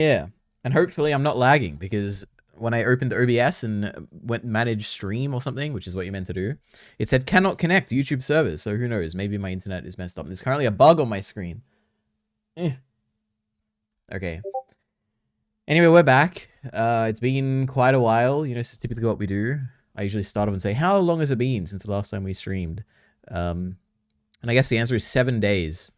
Yeah, and hopefully I'm not lagging because when I opened OBS and went manage stream or something, which is what you're meant to do, it said cannot connect YouTube servers. So who knows? Maybe my internet is messed up. There's currently a bug on my screen. Eh. Okay. Anyway, we're back. It's been quite a while. You know, this is typically what we do. I usually start off and say, how long has it been since the last time we streamed? And I guess the answer is 7 days.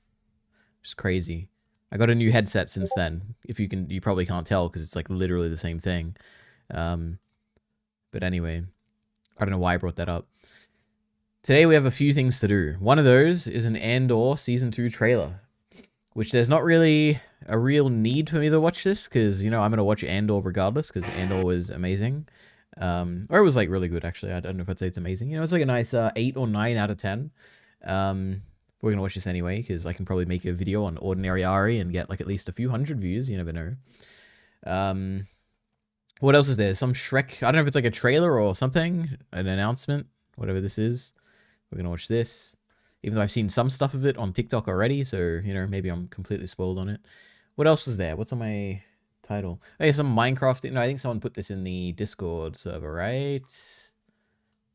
Which is crazy. I got a new headset since then. If you can, you probably can't tell because it's like literally the same thing. But anyway, I don't know why I brought that up. Today we have a few things to do. One of those is an Andor Season 2 trailer, which there's not really a real need for me to watch this because, you know, I'm going to watch Andor regardless because Andor was amazing. Or it was like really good, actually. I don't know if I'd say it's amazing. You know, it's like a nice 8 or 9 out of 10. We're going to watch this anyway because I can probably make a video on Ordinary Ari and get like at least a few hundred views. You never know. What else is there? Some Shrek. I don't know if it's like a trailer or something. An announcement. Whatever this is. We're going to watch this. Even though I've seen some stuff of it on TikTok already. So, you know, maybe I'm completely spoiled on it. What else was there? What's on my title? Oh, yeah, some Minecraft. No, I think someone put this in the Discord server, right?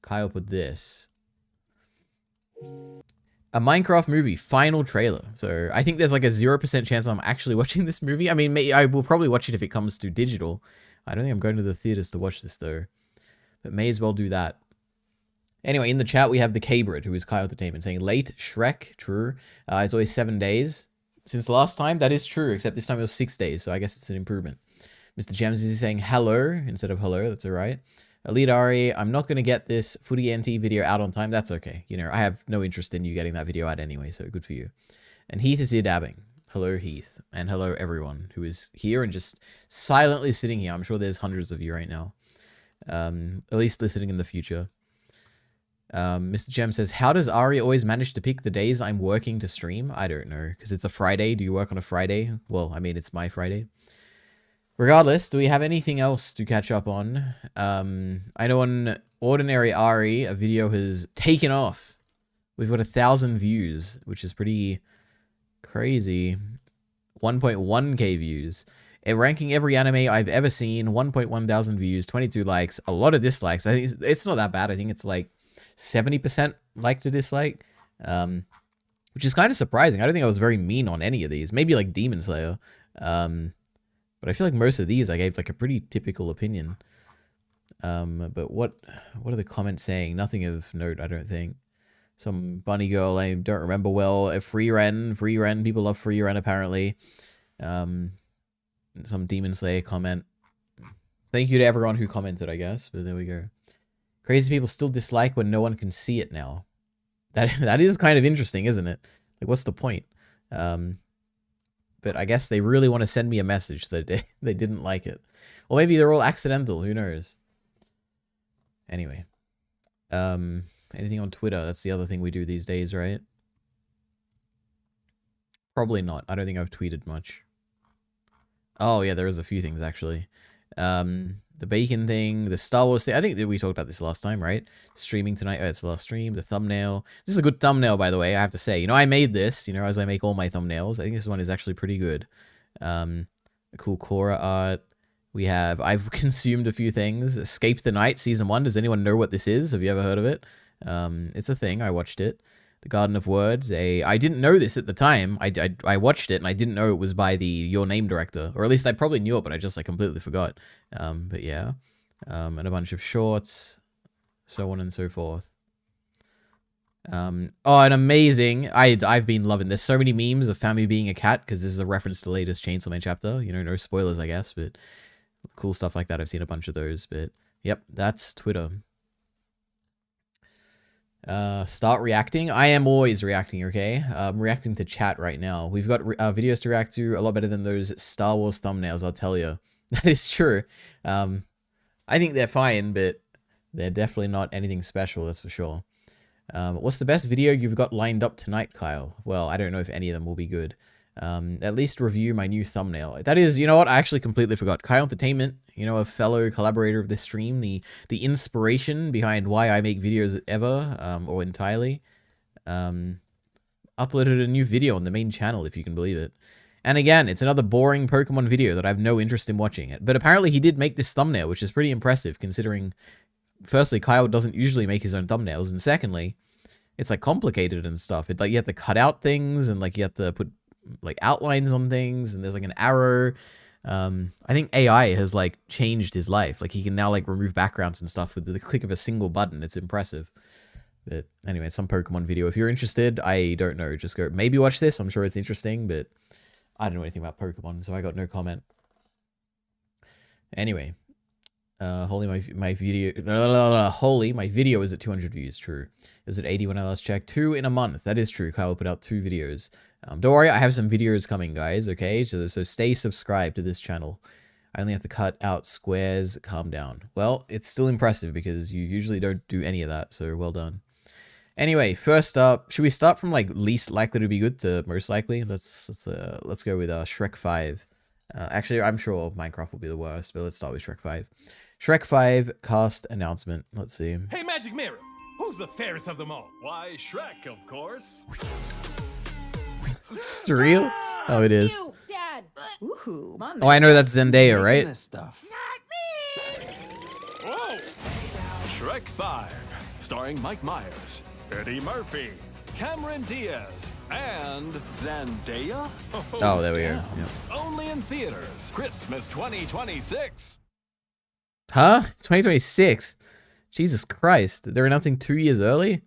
Kyle put this. A Minecraft movie final trailer. So I think there's like a 0% chance I'm actually watching this movie. I mean, I will probably watch it if it comes to digital. I don't think I'm going to the theaters to watch this though. But may as well do that. Anyway, in the chat we have the Cabrid, who is Kyle Entertainment, saying late Shrek. True. It's always 7 days since last time. That is true, except this time it was 6 days. So I guess it's an improvement. Mr. Gems is saying hello instead of hello. That's all right. Elite Ari, I'm not going to get this Footy NT video out on time. That's okay. You know, I have no interest in you getting that video out anyway, so good for you. And Heath is here dabbing. Hello, Heath. And hello, everyone who is here and just silently sitting here. I'm sure there's hundreds of you right now. At least listening in the future. Mr. Gem says, how does Ari always manage to pick the days I'm working to stream? I don't know, because it's a Friday. Do you work on a Friday? Well, I mean, it's my Friday. Regardless, do we have anything else to catch up on? I know on Ordinary Ari, a video has taken off. We've got 1,000 views, which is pretty crazy. 1.1k views. Ranking every anime I've ever seen. 1.1 thousand views, 22 likes, a lot of dislikes. I think it's not that bad. I think it's like 70% like to dislike, which is kind of surprising. I don't think I was very mean on any of these. Maybe like Demon Slayer. But I feel like most of these I gave like a pretty typical opinion. But what are the comments saying? Nothing of note, I don't think. Some bunny girl I don't remember well. A free Ren. People love free Ren apparently. Some Demon Slayer comment. Thank you to everyone who commented, I guess. But there we go. Crazy people still dislike when no one can see it now. That is kind of interesting, isn't it? Like, what's the point? But I guess they really want to send me a message that they didn't like it. Well, maybe they're all accidental. Who knows? Anyway. Anything on Twitter? That's the other thing we do these days, right? Probably not. I don't think I've tweeted much. Oh, yeah, there is a few things, actually. The bacon thing, the Star Wars thing. I think that we talked about this last time, right? Streaming tonight. Oh, it's the last stream. The thumbnail. This is a good thumbnail, by the way, I have to say. You know, I made this, you know, as I make all my thumbnails. I think this one is actually pretty good. A cool Korra art. I've consumed a few things. Escape the Night, Season 1. Does anyone know what this is? Have you ever heard of it? It's a thing. I watched it. The Garden of Words. I didn't know this at the time. I watched it and I didn't know it was by the Your Name director, or at least I probably knew it, but I just completely forgot. But yeah, and a bunch of shorts, so on and so forth. Oh, and amazing! I've been loving. There's so many memes of Family being a cat because this is a reference to the latest Chainsaw Man chapter. You know, no spoilers, I guess, but cool stuff like that. I've seen a bunch of those. But yep, that's Twitter. Start reacting. I am always reacting, okay? I'm reacting to chat right now. We've got videos to react to a lot better than those Star Wars thumbnails, I'll tell you. That is true. I think they're fine, but they're definitely not anything special, that's for sure. What's the best video you've got lined up tonight, Kyle? Well, I don't know if any of them will be good. At least review my new thumbnail. That is, you know what? I actually completely forgot. Kyle Entertainment, you know, a fellow collaborator of this stream, the inspiration behind why I make videos ever, or entirely, uploaded a new video on the main channel, if you can believe it. And again, it's another boring Pokemon video that I have no interest in watching it. But apparently he did make this thumbnail, which is pretty impressive considering, firstly, Kyle doesn't usually make his own thumbnails. And secondly, it's like complicated and stuff. It's like you have to cut out things and like you have to put like outlines on things and there's like an arrow. I think AI has like changed his life. Like he can now like remove backgrounds and stuff with the click of a single button. It's impressive. But anyway, some Pokemon video. If you're interested, I don't know. Just go maybe watch this. I'm sure it's interesting, but I don't know anything about Pokemon, so I got no comment. Anyway, holy my video. Holy, my video is at 200 views. True. It was at 80 when I last checked. 2 in a month. That is true. Kyle put out 2 videos. Don't worry, I have some videos coming, guys. Okay, so stay subscribed to this channel. I only have to cut out squares. Calm down. Well, it's still impressive because you usually don't do any of that. So well done. Anyway, first up, should we start from like least likely to be good to most likely? Let's go with Shrek 5. Actually, I'm sure Minecraft will be the worst, but let's start with Shrek 5. Shrek 5 cast announcement. Let's see. Hey, Magic Mirror, who's the fairest of them all? Why, Shrek, of course. It's real? Oh, it is. You, Dad. Ooh, Oh, I know that's Zendaya, right? this stuff. Whoa! Shrek 5, starring Mike Myers, Eddie Murphy, Cameron Diaz, and Zendaya? Oh, there we go. damn. Yep. Only in theaters, Christmas 2026. Huh? 2026? Jesus Christ. They're announcing 2 years early?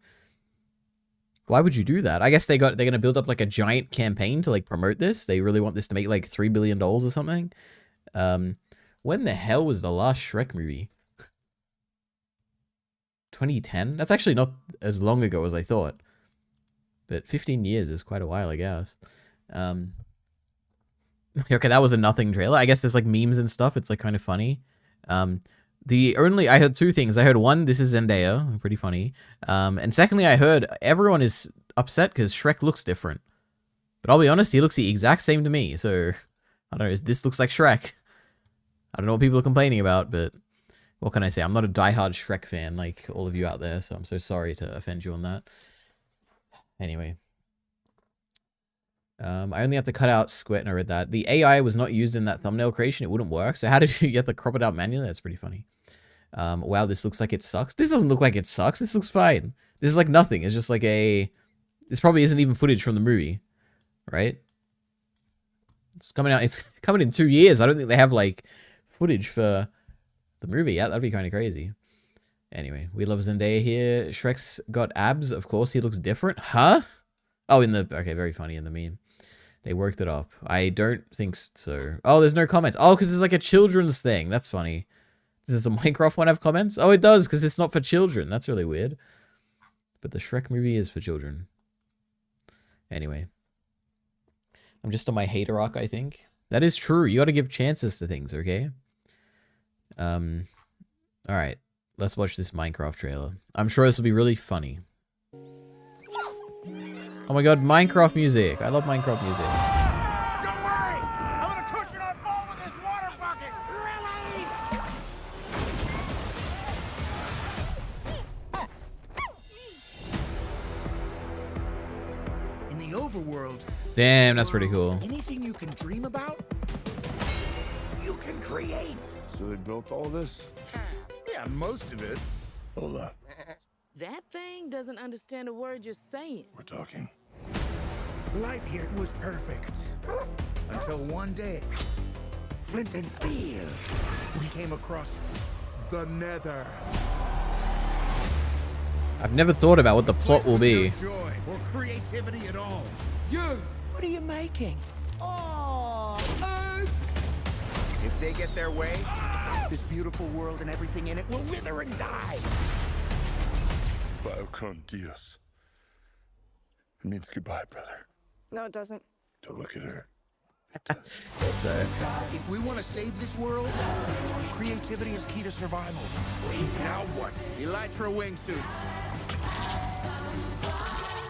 Why would you do that? I guess they're going to build up like a giant campaign to like promote this. They really want this to make like $3 billion or something. When the hell was the last Shrek movie? 2010? That's actually not as long ago as I thought. But 15 years is quite a while, I guess. Okay, that was a nothing trailer. I guess there's like memes and stuff. It's like kind of funny. I heard 2 things. I heard one, this is Zendaya, pretty funny. And secondly, I heard everyone is upset because Shrek looks different. But I'll be honest, he looks the exact same to me. So, I don't know, this looks like Shrek. I don't know what people are complaining about, but what can I say? I'm not a diehard Shrek fan like all of you out there, so I'm so sorry to offend you on that. Anyway. I only have to cut out square. No, I read that. The AI was not used in that thumbnail creation. It wouldn't work. So how did you have to crop it out manually? That's pretty funny. Wow, this looks like it sucks. This doesn't look like it sucks. This looks fine. This is like nothing. It's just like this probably isn't even footage from the movie, right? It's coming out. It's coming in 2 years. I don't think they have like footage for the movie yet. That'd be kind of crazy. Anyway, we love Zendaya here. Shrek's got abs. Of course, he looks different. Huh? Oh, okay, very funny in the meme. They worked it up. I don't think so. Oh, there's no comments. Oh, because it's like a children's thing. That's funny. Does the Minecraft one have comments? Oh, it does, because it's not for children. That's really weird. But the Shrek movie is for children. Anyway. I'm just on my hater arc, I think. That is true. You got to give chances to things, okay? Alright. Let's watch this Minecraft trailer. I'm sure this will be really funny. Oh my god, Minecraft music. I love Minecraft music. Don't worry! I'm gonna cushion our fall with this water bucket! Release! In the overworld, Damn, that's pretty cool. anything you can dream about, you can create. So they built all this? Yeah, most of it. Hold up. That thing doesn't understand a word you're saying. We're talking. Life here was perfect. Until one day, Flint and Steel, we came across the Nether. I've never thought about what the plot will be. No joy or creativity at all. You, what are you making? Oh, if they get their way, this beautiful world and everything in it will wither and die. Bio con Dios. It means goodbye, brother. No, it doesn't. Don't look at her. If we want to save this world, creativity is key to survival. Now what? Elytra wingsuits.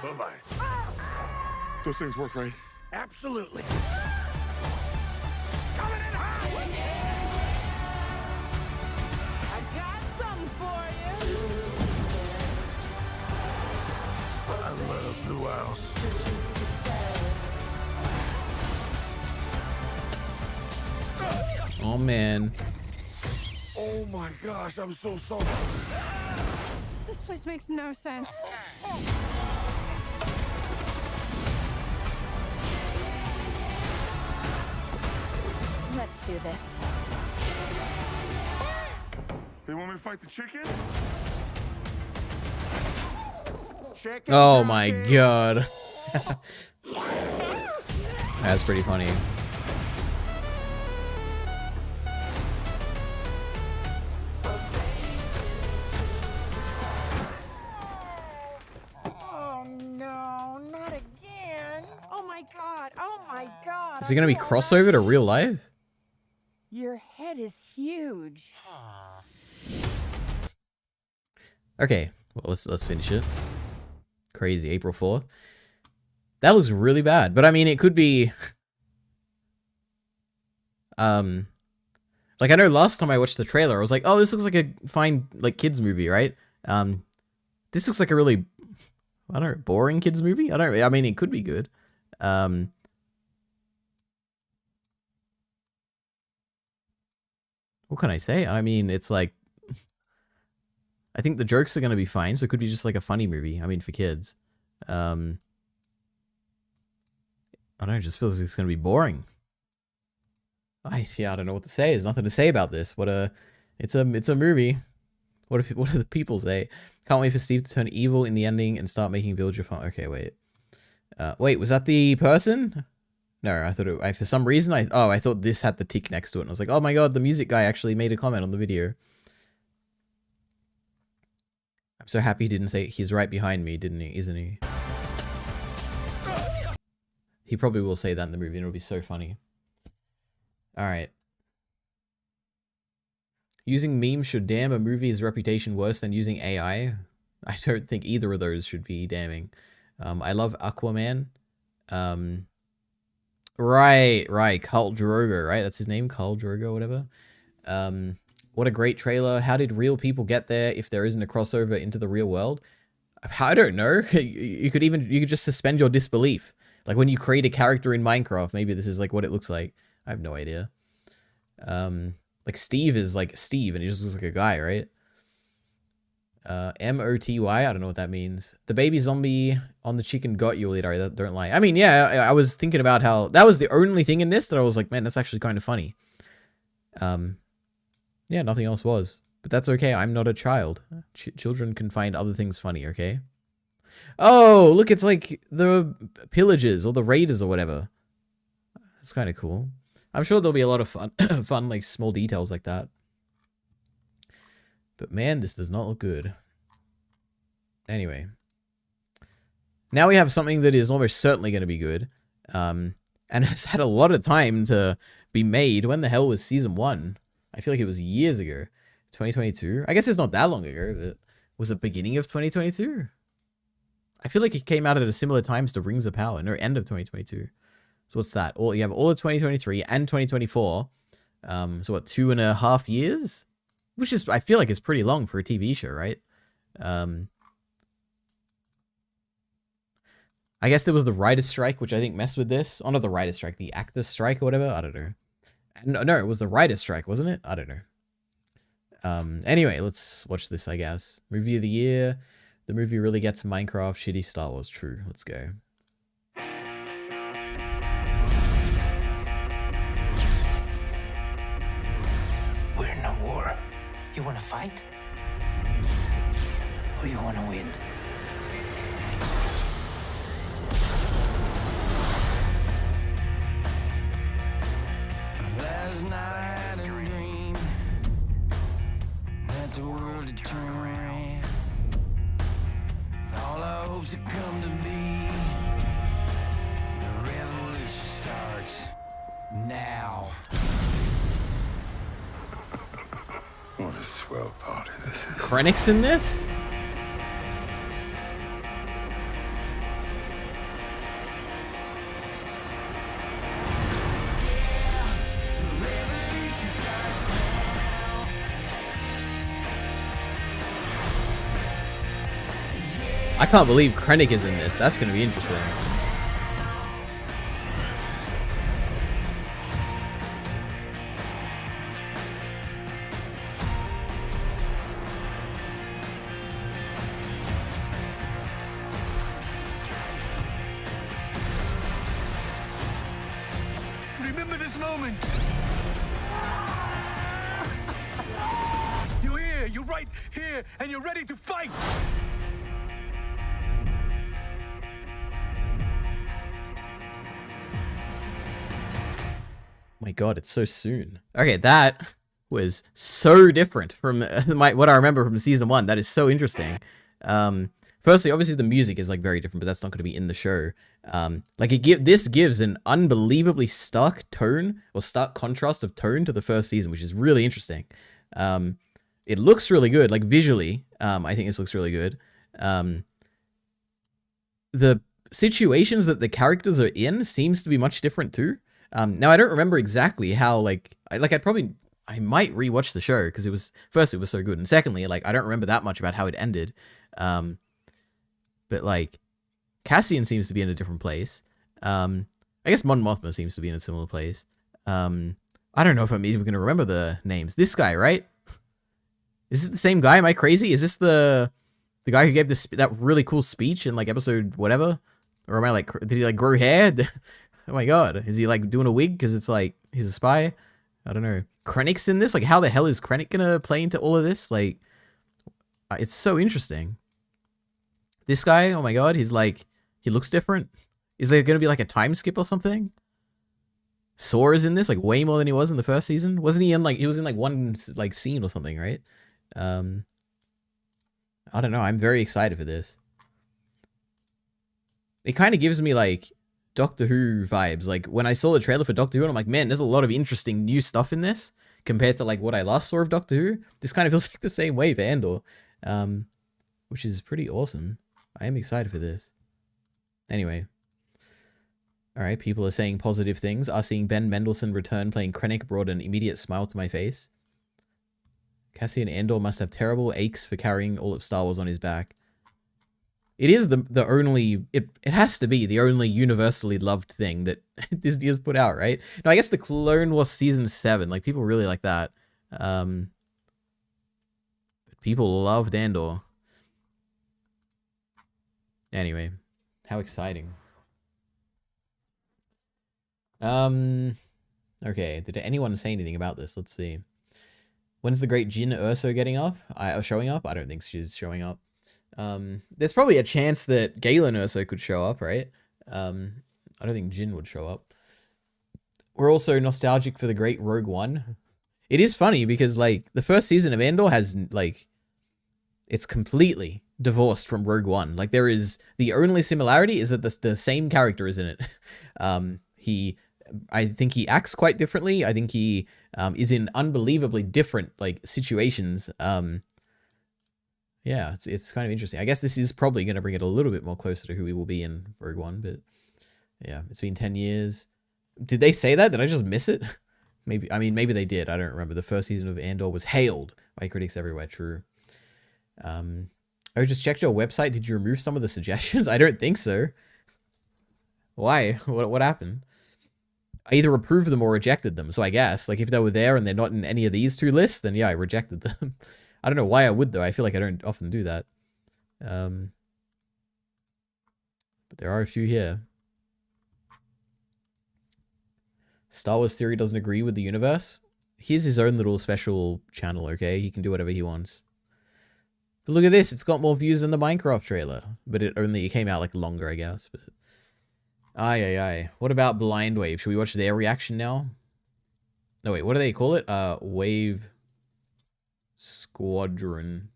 Bye-bye. Those things work, right? Absolutely. Coming in hot! I got something for you. I love Blue House. Oh man. Oh my gosh, I'm so sorry. This place makes no sense. Let's do this. They want me to fight the chicken? Chicken Oh my turkey. god. That's pretty funny. Oh no, not again. Oh my god. Oh my god. Is it gonna be crossover to real life? Your head is huge. Okay, well let's finish it. Crazy, April 4th. That looks really bad, but I mean it could be like I know last time I watched the trailer, I was like, oh, this looks like a fine like kids movie, right? This looks like a really, I don't know, boring kids movie. I mean it could be good. What can I say? I mean, it's like, I think the jokes are going to be fine, so it could be just like a funny movie. I mean, for kids. I don't know, it just feels like it's going to be boring. I don't know what to say. There's nothing to say about this. It's a movie. What do the people say? Can't wait for Steve to turn evil in the ending and start making villager fun. Okay, wait. Wait, was that the person? No, I thought for some reason I thought this had the tick next to it, and I was like, oh my god, the music guy actually made a comment on the video. I'm so happy he didn't say he's right behind me, didn't he? Isn't he? He probably will say that in the movie, and it'll be so funny. All right. Using memes should damn a movie's reputation worse than using AI. I don't think either of those should be damning. I love Aquaman. Right. Khal Drogo, right? That's his name, Khal Drogo, whatever. What a great trailer. How did real people get there if there isn't a crossover into the real world? I don't know. You could just suspend your disbelief. Like when you create a character in Minecraft, maybe this is like what it looks like. I have no idea. Like Steve is like Steve and he just looks like a guy, right? M-O-T-Y, I don't know what that means. The baby zombie on the chicken got you, Leader. Don't lie. I mean, yeah, I was thinking about how that was the only thing in this that I was like, man, that's actually kind of funny. Yeah, nothing else was. But that's okay. I'm not a child. Children can find other things funny, okay? Oh, look, it's like the pillagers or the raiders or whatever. That's kind of cool. I'm sure there'll be a lot of fun, like small details like that. But man, this does not look good. Anyway. Now we have something that is almost certainly going to be good. And has had a lot of time to be made. When the hell was season 1? I feel like it was years ago. 2022? I guess it's not that long ago, but was it beginning of 2022? I feel like it came out at a similar times to Rings of Power, no, end of 2022. So what's that? You have all of 2023 and 2024. So what, 2.5 years? Which is, I feel like it's pretty long for a TV show, right? I guess there was the writer's strike, which I think messed with this. Oh, not the writer's strike, the actor's strike or whatever. I don't know. No, it was the writer's strike, wasn't it? I don't know. Anyway, let's watch this, I guess. Movie of the year. The movie really gets Minecraft, shitty Star Wars. True. Let's go. We're in a war. You want to fight? Or you want to win? Last night I dreamed that the world had turned around. All our hopes had come to be. The revolution starts now. What a swell party this is. Krennic's in this? I can't believe Krennic is in this. That's going to be interesting. here and you're ready to fight. My God, it's so soon. Okay, that was so different from what I remember from season 1. That is so interesting. Firstly, obviously the music is like very different, but that's not going to be in the show. Like this gives an unbelievably stark tone or stark contrast of tone to the first season, which is really interesting. It looks really good, like visually. I think this looks really good. The situations that the characters are in seems to be much different too. Now I don't remember exactly how I might rewatch the show because it was so good, and secondly, like I don't remember that much about how it ended. But like Cassian seems to be in a different place. I guess Mon Mothma seems to be in a similar place. I don't know if I'm even going to remember the names. This guy, right? Is this the same guy? Am I crazy? Is this the guy who gave that really cool speech in like episode whatever? Or am I like, did he like grow hair? Oh my God. Is he like doing a wig because it's like he's a spy? I don't know. Krennic's in this? Like how the hell is Krennic going to play into all of this? Like it's so interesting. This guy, oh my God, he's like, he looks different. Is there going to be like a time skip or something? Sora is in this like way more than he was in the first season. Wasn't he in like, he was in like one like scene or something, right? I don't know. I'm very excited for this. It kind of gives me like Doctor Who vibes. Like when I saw the trailer for Doctor Who, I'm like, man, there's a lot of interesting new stuff in this compared to like what I last saw of Doctor Who. This kind of feels like the same way for Andor, which is pretty awesome. I am excited for this. Anyway. Alright, people are saying positive things. Are seeing Ben Mendelsohn return playing Krennic brought an immediate smile to my face. Cassian Andor must have terrible aches for carrying all of Star Wars on his back. It is the only... It has to be the only universally loved thing that Disney has put out, right? No, I guess the Clone Wars Season 7. Like, people really like that. But people loved Andor. Anyway, how exciting. Okay, did anyone say anything about this? Let's see. When's the great Jyn Erso showing up? I don't think she's showing up. There's probably a chance that Galen Erso could show up, right? I don't think Jyn would show up. We're also nostalgic for the great Rogue One. It is funny because, like, the first season of Andor has, like, it's completely divorced from Rogue One. Like, there is, the only similarity is that the same character is in it. I think he acts quite differently. I think he is in unbelievably different, like, situations. Yeah, it's kind of interesting. I guess this is probably going to bring it a little bit more closer to who he will be in Rogue One, but yeah, it's been 10 years. Did they say that? Did I just miss it? Maybe, I mean, maybe they did. I don't remember. The first season of Andor was hailed by critics everywhere. True. I just checked your website. Did you remove some of the suggestions? I don't think so. Why? What happened? I either approved them or rejected them. So I guess, like, if they were there and they're not in any of these two lists, then yeah, I rejected them. I don't know why I would, though. I feel like I don't often do that. But there are a few here. Star Wars Theory doesn't agree with the universe. Here's his own little special channel, okay? He can do whatever he wants. But look at this. It's got more views than the Minecraft trailer. But it came out, like, longer, I guess. But aye. What about Blind Wave? Should we watch their reaction now? No, wait. What do they call it? Wave Squadron.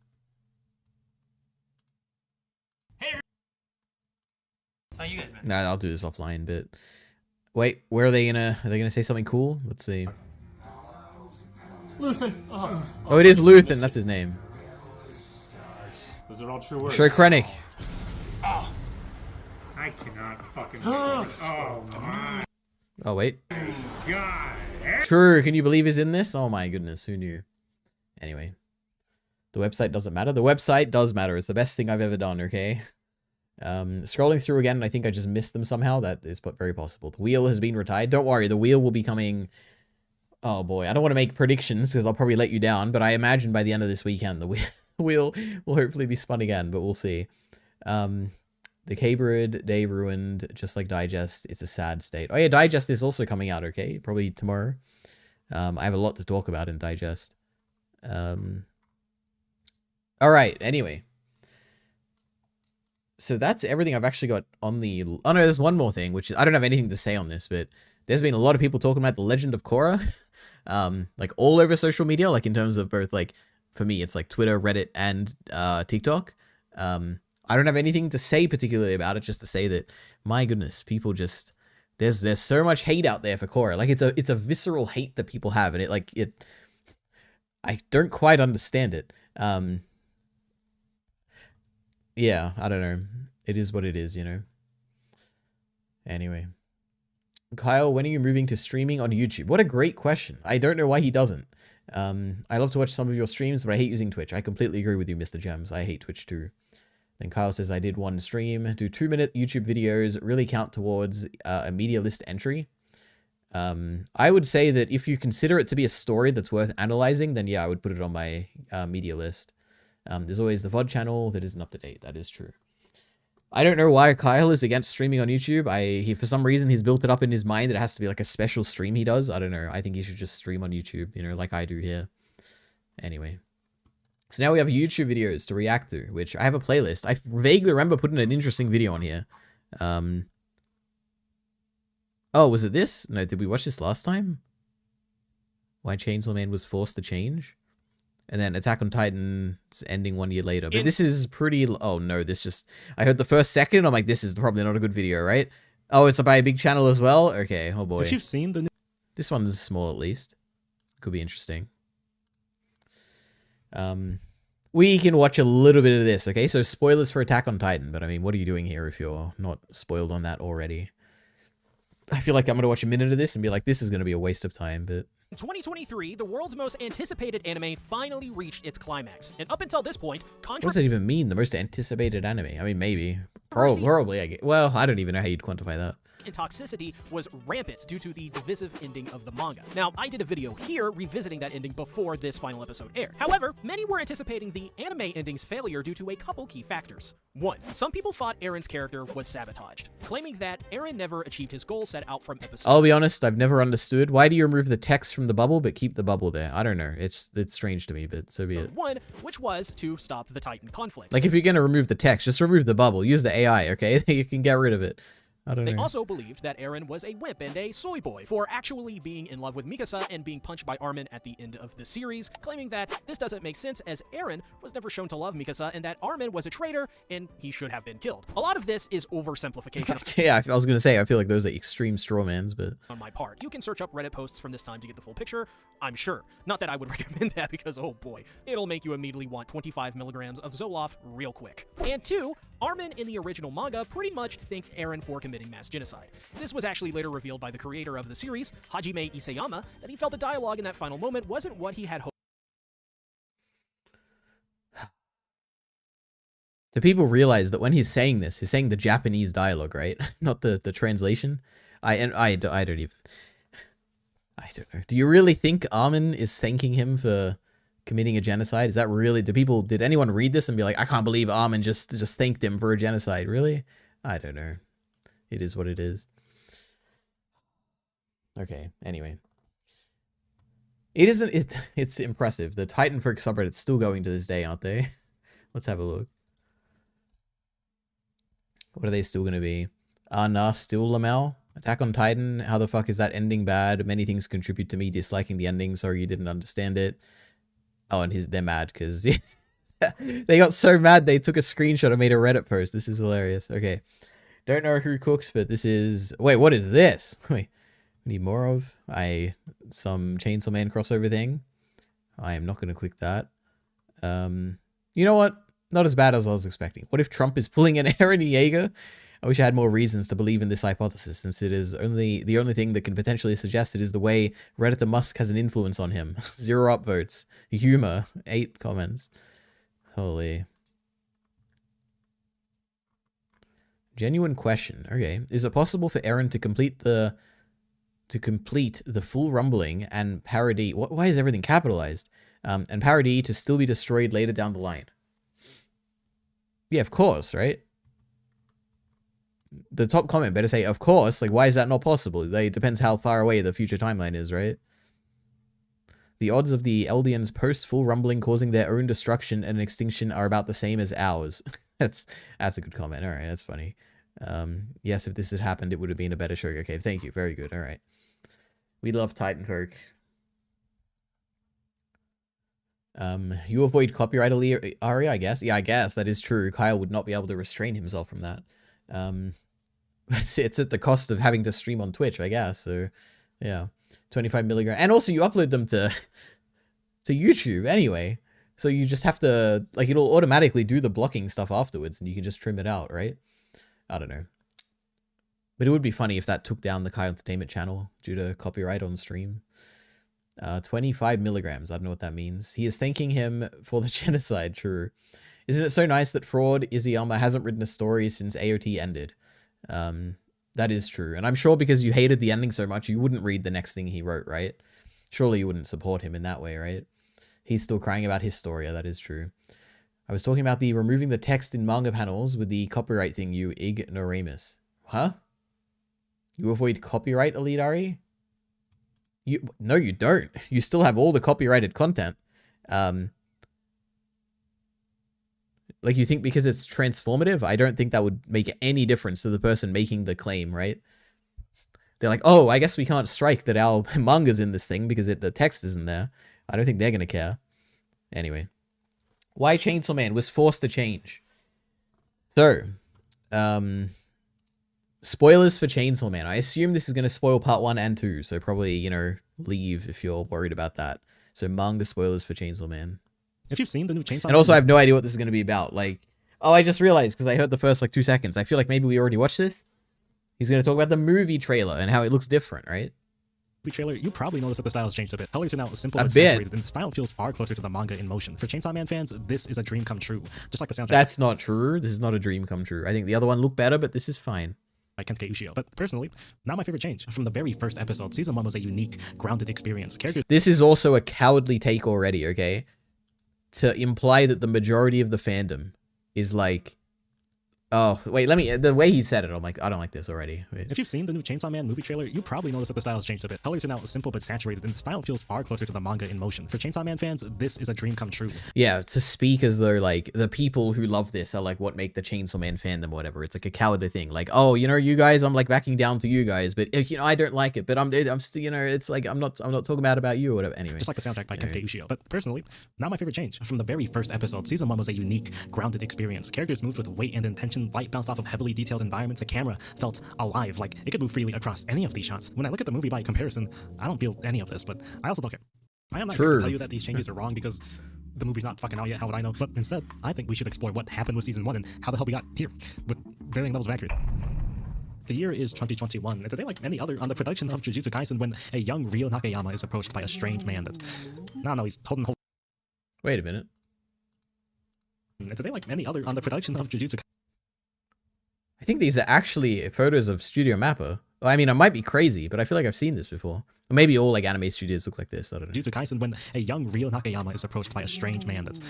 Hey. Oh, you guys, man. Nah, I'll do this offline, but... Wait, where are they gonna say something cool? Let's see. Luthen. Oh, it is Luthen. That's his name. Those are all true words. Show Krennic. Oh. I cannot fucking oh my. Oh, wait. God. True. Can you believe he's in this? Oh my goodness. Who knew? Anyway. The website doesn't matter. The website does matter. It's the best thing I've ever done, okay? Scrolling through again, I think I just missed them somehow. That is very possible. The wheel has been retired. Don't worry. The wheel will be coming... Oh boy. I don't want to make predictions because I'll probably let you down. But I imagine by the end of this weekend, the wheel will hopefully be spun again. But we'll see. The K-Bird Day ruined, just like Digest. It's a sad state. Oh yeah, Digest is also coming out, okay? Probably tomorrow. I have a lot to talk about in Digest. All right. Anyway. So that's everything I've actually got on the... Oh, no, there's one more thing, which is... I don't have anything to say on this, but there's been a lot of people talking about the Legend of Korra. Like, all over social media, like, in terms of both, like, for me, it's like Twitter, Reddit, and TikTok. I don't have anything to say particularly about it, just to say that, my goodness, people just... There's so much hate out there for Korra. Like, it's a visceral hate that people have, and I don't quite understand it. Yeah, I don't know. It is what it is, you know. Anyway. Kyle, when are you moving to streaming on YouTube? What a great question. I don't know why he doesn't. I love to watch some of your streams, but I hate using Twitch. I completely agree with you, Mr. Gems. I hate Twitch too. Then Kyle says, I did one stream. Do 2-minute YouTube videos really count towards a media list entry? I would say that if you consider it to be a story that's worth analyzing, then yeah, I would put it on my media list. There's always the VOD channel that isn't up to date. That is true. I don't know why Kyle is against streaming on YouTube. For some reason, he's built it up in his mind that it has to be like a special stream he does. I don't know. I think he should just stream on YouTube, you know, like I do here. Anyway. So now we have YouTube videos to react to, which I have a playlist. I vaguely remember putting an interesting video on here. Oh, was it this? No, did we watch this last time? Why Chainsaw Man was forced to change? And then Attack on Titan's ending 1 year later. But this is pretty... Oh, no, this just... I heard the first second, I'm like, this is probably not a good video, right? Oh, it's by a big channel as well? Okay, oh boy. If you've seen the... This one's small, at least. Could be interesting. We can watch a little bit of this, okay? So, spoilers for Attack on Titan. But, I mean, what are you doing here if you're not spoiled on that already? I feel like I'm going to watch a minute of this and be like, this is going to be a waste of time, but... In 2023, the world's most anticipated anime finally reached its climax. And up until this point, what does that even mean, the most anticipated anime? I mean, maybe. Probably, I get. Well, I don't even know how you'd quantify that. And toxicity was rampant due to the divisive ending of the manga. Now, I did a video here revisiting that ending before this final episode aired. However, many were anticipating the anime ending's failure due to a couple key factors. 1. Some people thought Aaron's character was sabotaged, claiming that Aaron never achieved his goal set out from episode... I'll be honest, I've never understood. Why do you remove the text from the bubble but keep the bubble there? I don't know. It's strange to me, but so be it. 1, which was to stop the Titan conflict. Like, if you're going to remove the text, just remove the bubble. Use the AI, okay? You can get rid of it. I don't know. They also believed that Eren was a wimp and a soy boy for actually being in love with Mikasa and being punched by Armin at the end of the series, claiming that this doesn't make sense as Eren was never shown to love Mikasa and that Armin was a traitor and he should have been killed. A lot of this is oversimplification. Yeah, I was going to say, I feel like those are extreme strawmans, but... On my part. You can search up Reddit posts from this time to get the full picture, I'm sure. Not that I would recommend that because, oh boy, it'll make you immediately want 25 milligrams of Zoloft real quick. And 2, Armin in the original manga pretty much thanked Eren for committing mass genocide. This was actually later revealed by the creator of the series, Hajime Isayama, that he felt the dialogue in that final moment wasn't what he had hoped. Do people realize that when he's saying this, he's saying the Japanese dialogue, right? Not the translation? I don't even... I don't know. Do you really think Armin is thanking him for committing a genocide? Is that really... Did anyone read this and be like, I can't believe Armin just thanked him for a genocide? Really? I don't know. It is what it is. Okay, anyway. It's impressive. The Titan Frick subreddit's still going to this day, aren't they? Let's have a look. What are they still going to be? Nah, still Lamel? Attack on Titan? How the fuck is that ending bad? Many things contribute to me disliking the ending. Sorry you didn't understand it. Oh, and they're mad because they got so mad they took a screenshot and made a Reddit post. This is hilarious. Okay. Don't know who cooks, but this is... Wait, what is this? Wait, we need more of... Some Chainsaw Man crossover thing. I am not going to click that. You know what? Not as bad as I was expecting. What if Trump is pulling an Eren Yeager? I wish I had more reasons to believe in this hypothesis, since it is the only thing that can potentially suggest it is the way Redditor Musk has an influence on him. 0 upvotes. Humor. 8 comments. Holy... Genuine question. Okay. Is it possible for Eren to complete the full rumbling and parody? Why is everything capitalized? And parody to still be destroyed later down the line? Yeah, of course, right? The top comment better say, of course. Like, why is that not possible? It depends how far away the future timeline is, right? The odds of the Eldians post-full rumbling causing their own destruction and extinction are about the same as ours. That's a good comment. All right, that's funny. Yes, if this had happened, it would have been a better show. Okay, thank you. Very good. All right. We love Titan folk. You avoid copyright, Ari, I guess. Yeah, I guess that is true. Kyle would not be able to restrain himself from that. It's at the cost of having to stream on Twitch, I guess. So, yeah, 25 milligram, and also you upload them to YouTube anyway. So you just have to, like, it'll automatically do the blocking stuff afterwards, and you can just trim it out, right? I don't know. But it would be funny if that took down the Kyle Entertainment channel due to copyright on stream. 25 milligrams. I don't know what that means. He is thanking him for the genocide. True. Isn't it so nice that Fraud Izuyama hasn't written a story since AOT ended? That is true. And I'm sure because you hated the ending so much, you wouldn't read the next thing he wrote, right? Surely you wouldn't support him in that way, right? He's still crying about Historia. That is true. I was talking about the removing the text in manga panels with the copyright thing, you ignoramus. Huh? You avoid copyright, Elidari? No, you don't. You still have all the copyrighted content. Like, you think because it's transformative? I don't think that would make any difference to the person making the claim, right? They're like, oh, I guess we can't strike that our manga's in this thing because the text isn't there. I don't think they're going to care. Anyway. Why Chainsaw Man was forced to change? So, spoilers for Chainsaw Man. I assume this is going to spoil part 1 and 2, so probably, you know, leave if you're worried about that. So, manga spoilers for Chainsaw Man. If you've seen the new Chainsaw Man... And also, I have no idea what this is going to be about. Like, oh, I just realized, because I heard the first, like, 2 seconds. I feel like maybe we already watched this. He's going to talk about the movie trailer and how it looks different, right? Trailer, you probably noticed that the style has changed a bit. Colors are now simple and saturated, and the style feels far closer to the manga in motion. For Chainsaw Man fans, this is a dream come true. Just like the soundtrack. That's not true. This is not a dream come true. I think the other one looked better, but this is fine. By Kensuke Ushio. But personally, not my favorite change. From the very first episode, season 1 was a unique, grounded experience. Characters... This is also a cowardly take already, okay? To imply that the majority of the fandom is like... Oh, wait, the way he said it, I'm like, I don't like this already. Wait. If you've seen the new Chainsaw Man movie trailer, you probably noticed that the style has changed a bit. Colors are now simple but saturated, and the style feels far closer to the manga in motion. For Chainsaw Man fans, this is a dream come true. Yeah, to speak as though, like, the people who love this are, like, what make the Chainsaw Man fandom or whatever. It's like a cowardly thing. Like, oh, you know, you guys, I'm, like, backing down to you guys, but, you know, I don't like it, but I'm still, you know, it's like, I'm not talking bad about you or whatever. Anyway. Just like the soundtrack by Kensuke Ushio. But personally, not my favorite change. From the very first episode, season 1 was a unique, grounded experience. Characters moved with weight and intention, light bounced off of heavily detailed environments. The camera felt alive, like it could move freely across any of these shots. When I look at the movie by comparison, I don't feel any of this, but I also don't care. I am not here to tell you that these changes are wrong because the movie's not fucking out yet, how would I know? But instead, I think we should explore what happened with season 1 and how the hell we got here, with varying levels of accuracy. The year is 2021, and today, like many other, on the production of Jujutsu Kaisen, when a young Ryo Nakayama is approached by a strange man that's... No, he's holding... Wait a minute. And today, like many other, on the production of Jujutsu Kaisen... I think these are actually photos of Studio Mappa. Well, I mean, I might be crazy, but I feel like I've seen this before. Or maybe all like anime studios look like this. I don't know. Jujutsu Kaisen, when a young Ryo Nakayama is approached by a strange man that's...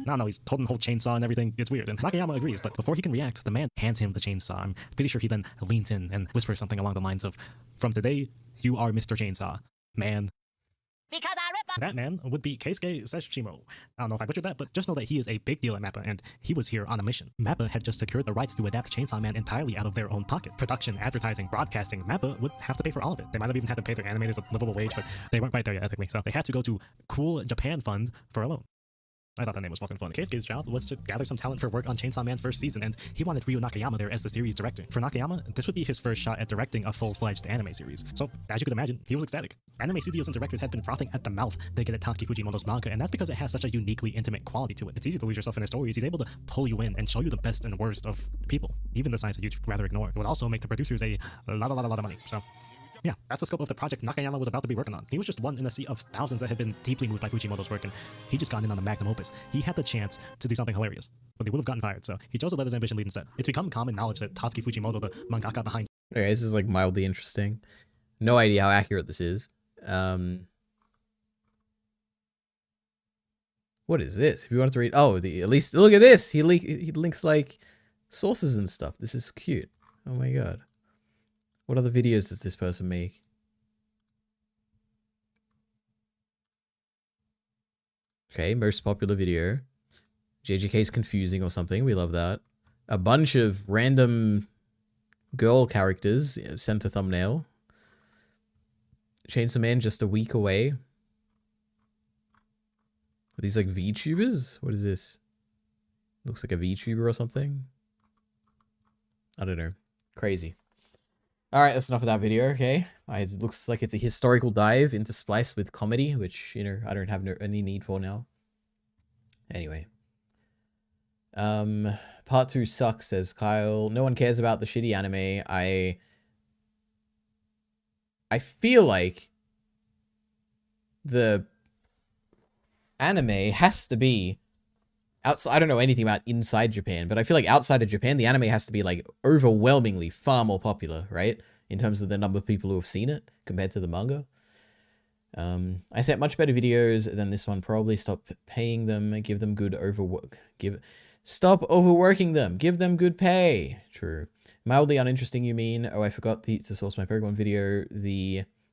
No, he's holding a whole chainsaw and everything. It's weird. And Nakayama agrees, but before he can react, the man hands him the chainsaw. I'm pretty sure he then leans in and whispers something along the lines of, "From today, you are Mr. Chainsaw, man." Because I rip up. That man would be Keisuke Sashimo. I don't know if I butchered that, but just know that he is a big deal at Mappa, and he was here on a mission. Mappa had just secured the rights to adapt Chainsaw Man entirely out of their own pocket. Production, advertising, broadcasting, Mappa would have to pay for all of it. They might have even had to pay their animators a livable wage, but they weren't quite there yet, ethically, so they had to go to Cool Japan Fund for a loan. I thought that name was fucking funny. Keisuke's job was to gather some talent for work on Chainsaw Man's first season, and he wanted Ryo Nakayama there as the series director. For Nakayama, this would be his first shot at directing a full-fledged anime series. So, as you could imagine, he was ecstatic. Anime studios and directors had been frothing at the mouth to get at Tatsuki Fujimoto's manga, and that's because it has such a uniquely intimate quality to it. It's easy to lose yourself in his stories. He's able to pull you in and show you the best and worst of people, even the sides that you'd rather ignore. It would also make the producers a lot of money, so... Yeah, that's the scope of the project Nakayama was about to be working on. He was just one in a sea of thousands that had been deeply moved by Fujimoto's work, and he just got in on the magnum opus. He had the chance to do something hilarious, but he would have gotten fired, so he chose to let his ambition lead instead. It's become common knowledge that Tatsuki Fujimoto, the mangaka behind... Okay, this is like mildly interesting. No idea how accurate this is. What is this? If you wanted to read... Oh, at least... Look at this! He links like sources and stuff. This is cute. Oh my god. What other videos does this person make? Okay, most popular video. JJK's confusing or something. We love that. A bunch of random girl characters. Center thumbnail. Chainsaw Man just a week away. Are these like VTubers? What is this? Looks like a VTuber or something. I don't know. Crazy. Alright, that's enough of that video, okay? It looks like it's a historical dive interspliced with comedy, which, you know, I don't have any need for now. Anyway. Part 2 sucks, says Kyle. No one cares about the shitty anime. I feel like the anime has to be outside. I don't know anything about inside Japan, but I feel like outside of Japan, the anime has to be like overwhelmingly far more popular, right? In terms of the number of people who have seen it compared to the manga. I set much better videos than this one. Probably stop paying them. Give them good overwork. Stop overworking them. Give them good pay. True. Mildly uninteresting, you mean? Oh, I forgot to source my Pokemon video.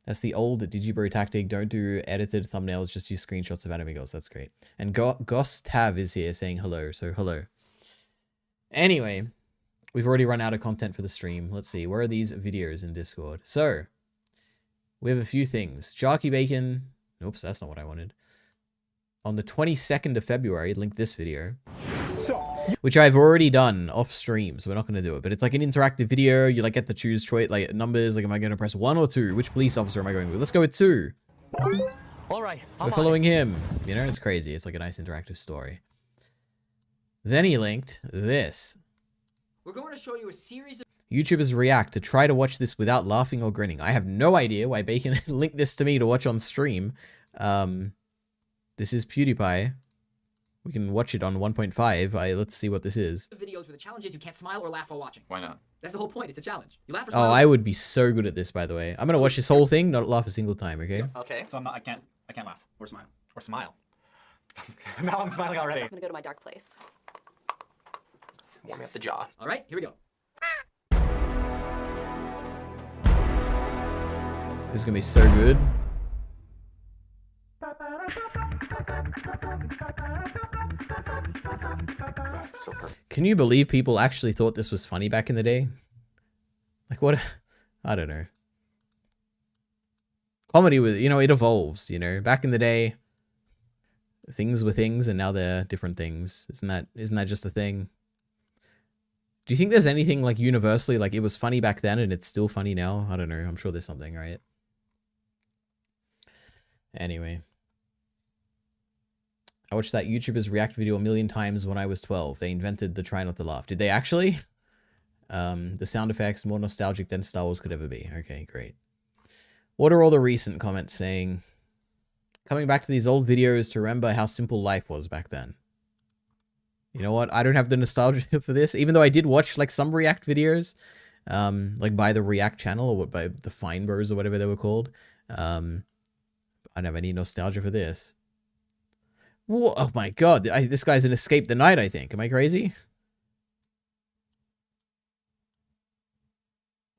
That's the old Digibro tactic. Don't do edited thumbnails. Just use screenshots of anime girls. That's great. And Goss Tav is here saying hello. So hello. Anyway, we've already run out of content for the stream. Let's see. Where are these videos in Discord? So, we have a few things. Jarky Bacon. Oops, that's not what I wanted. On the 22nd of February, link this video. Which I've already done off stream, so we're not going to do it. But it's like an interactive video. You like get to choose choice, like numbers. Like, am I going to press 1 or 2? Which police officer am I going with? Let's go with 2. All right, we're following him. You know, it's crazy. It's like a nice interactive story. Then he linked this. We're going to show you a series of YouTubers react to try to watch this without laughing or grinning. I have no idea why Bacon linked this to me to watch on stream. This is PewDiePie. We can watch it on 1.5. Let's see what this is. videos where the challenge is you can't smile or laugh while watching. Why not? That's the whole point. It's a challenge. You laugh or Oh, smile. I would be so good at this, by the way. I'm gonna watch this whole thing, not laugh a single time, okay? Okay. So I can't laugh or smile or smile. Now I'm smiling already. I'm gonna go to my dark place. Warming up the jaw. All right, here we go. This is gonna be so good. Can you believe people actually thought this was funny back in the day? Like what? I don't know. Comedy was, you know, it evolves, you know. Back in the day, things were things and now they're different things. Isn't that just a thing? Do you think there's anything like universally, like it was funny back then and it's still funny now? I don't know. I'm sure there's something, right? Anyway. I watched that YouTuber's react video a million times when I was 12. They invented the try not to laugh. Did they actually? The sound effects, more nostalgic than Star Wars could ever be. Okay, great. What are all the recent comments saying? Coming back to these old videos to remember how simple life was back then. You know what? I don't have the nostalgia for this, even though I did watch like some react videos, like by the React channel or by the Fine Bros or whatever they were called. I don't have any nostalgia for this. Whoa, oh my god, this guy's an Escape the Night, I think. Am I crazy?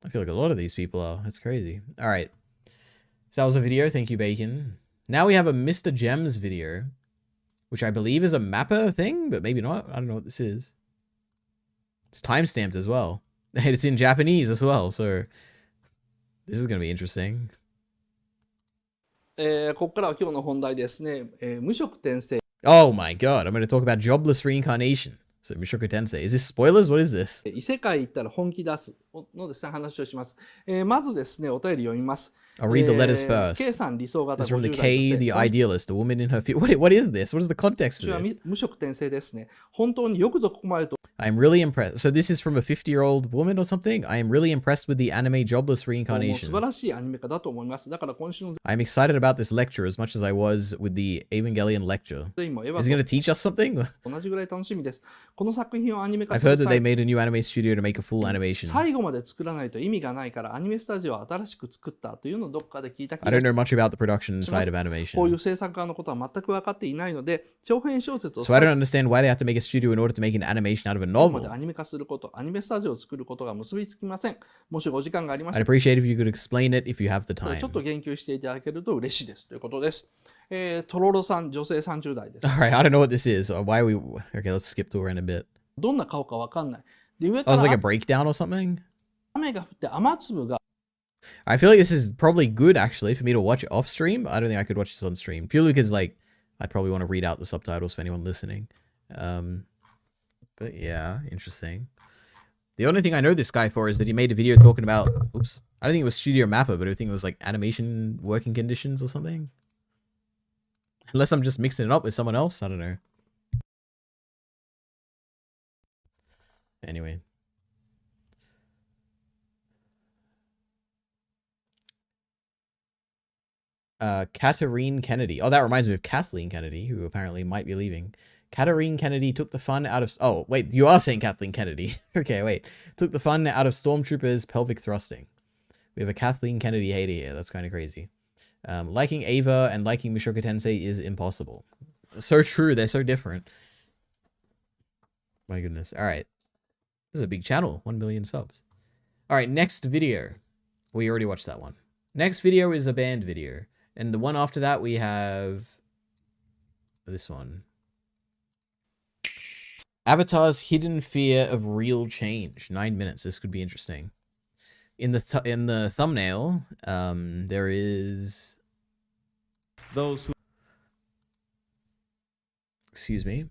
I feel like a lot of these people are. That's crazy. All right. So that was a video. Thank you, Bacon. Now we have a Mr. Gems video, which I believe is a mapper thing, but maybe not. I don't know what this is. It's timestamped as well. And it's in Japanese as well, so this is going to be interesting. ここからは今日の本題ですね。無職転生。Oh my god, I'm going to talk about jobless reincarnation. So, Mushoku Tensei. Is this spoilers? What is this? 異世界行ったら本気出すのですね、話をします。まずですね、お便り読みます。I'll read the letters first. K さん理想型 This is from the 50 代 K, the idealist, a woman in her field. What is this? What is the context for this? 無職転生ですね。本当によくぞここまでと。I'm really impressed. So this is from a 50-year-old woman or something? I am really impressed with the anime Jobless Reincarnation. 素晴らしいアニメ化だと思います。だから今週の I'm excited about this lecture as much as I was with the Evangelion lecture. Is he going to teach us something? 同じぐらい楽しみです。この作品をアニメ化 I've する heard that they made a new anime studio to make a full animation. 最後まで作らないと意味がないからアニメスタジオは新しく作ったというのをどっかで聞いた気が I don't know much about the production side of こう animation. いう制作側のことは全く分かっていないので長編小説を So I don't understand why they have to make a studio in order to make an animation out of a 最後ま novel. でアニメ化すること、アニメスタジオを作ることが結びつきません。もしお時間がありまし I'd たら appreciate if you could explain it if you have the time. ちょっと言及していただけると嬉しいですということです。とろろさん、女性30代です。Alright, I don't know what this is. Why are we... Okay, let's skip to around a bit. どんな顔かわかんない。で、上 Oh, か it's like a ら breakdown or something? 雨が降って雨粒が I feel like this is probably good, actually, for me to watch off stream. I don't think I could watch this on stream. Purely because, like, I'd probably want to read out the subtitles for anyone listening. But yeah, interesting. The only thing I know this guy for is that he made a video talking about... Oops. I don't think it was Studio Mapper, but I think it was, like, animation working conditions or something. Unless I'm just mixing it up with someone else. I don't know. Anyway. Katarine Kennedy. Oh, that reminds me of Kathleen Kennedy, who apparently might be leaving. Katarine Kennedy took the fun out of... Oh, wait, you are saying Kathleen Kennedy. Okay, wait. Took the fun out of Stormtroopers' pelvic thrusting. We have a Kathleen Kennedy hater here. That's kind of crazy. Liking Ava and liking Mushoku Tensei is impossible. So true. They're so different. My goodness. All right. This is a big channel. 1 million subs. All right, next video. We already watched that one. Next video is a band video. And the one after that, we have this one. Avatar's hidden fear of real change. 9 minutes. This could be interesting. In the thumbnail, there is those who... Excuse me.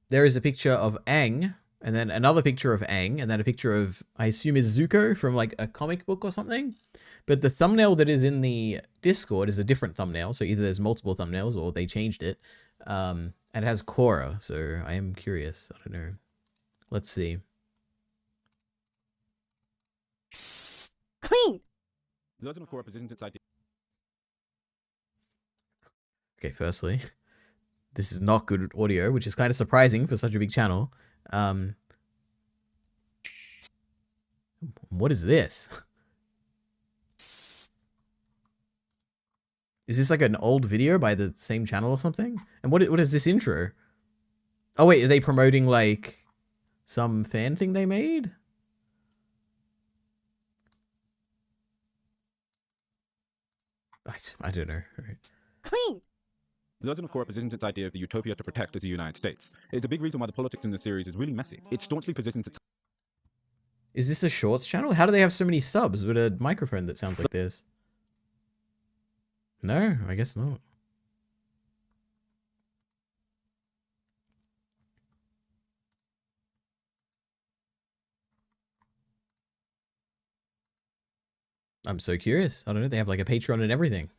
There is a picture of Aang, and then another picture of Aang, and then a picture of, I assume is Zuko from like a comic book or something. But the thumbnail that is in the Discord is a different thumbnail. So either there's multiple thumbnails or they changed it. And it has Korra. So I am curious. I don't know. Let's see. Clean. The Legend of Korra positions its idea. Okay, firstly, this is not good audio, which is kind of surprising for such a big channel. What is this? Is this like an old video by the same channel or something? And what is this intro? Oh wait, are they promoting like some fan thing they made? I don't know. Right. Clean. The Legend of Korra positions its idea of the utopia to protect as the United States. It's a big reason why the politics in the series is really messy. It staunchly positions its... Is this a shorts channel? How do they have so many subs with a microphone that sounds like this? No, I guess not. I'm so curious. I don't know. They have like a Patreon and everything.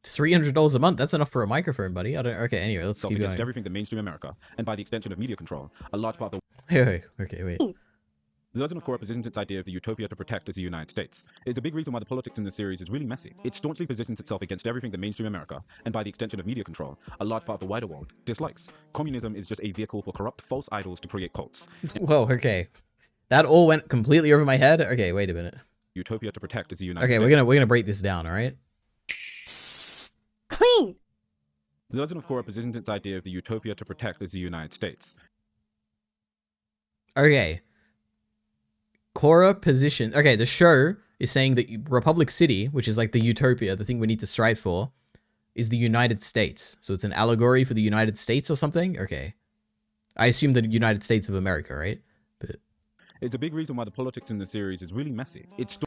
$300 a month. That's enough for a microphone, buddy. I don't. Okay. Anyway, let's keep going. Everything that mainstream America, and by the extension of media control, a large part of the... Okay, wait. The Legend of Korra positions its idea of the utopia to protect as the United States. It's a big reason why the politics in the series is really messy. It staunchly positions itself against everything that mainstream America, and by the extension of media control, a large part of the wider world, dislikes. Communism is just a vehicle for corrupt, false idols to create cults. Whoa, okay. That all went completely over my head. Okay, wait a minute. Utopia to protect as the United States. Okay, we're gonna break this down, all right? Clean. The Legend of Korra positions its idea of the utopia to protect as the United States. Okay. Korra position. Okay, the show is saying that Republic City, which is like the utopia, the thing we need to strive for, is the United States. So it's an allegory for the United States or something? Okay. I assume the United States of America, right? But it's a big reason why the politics in the series is really messy. It's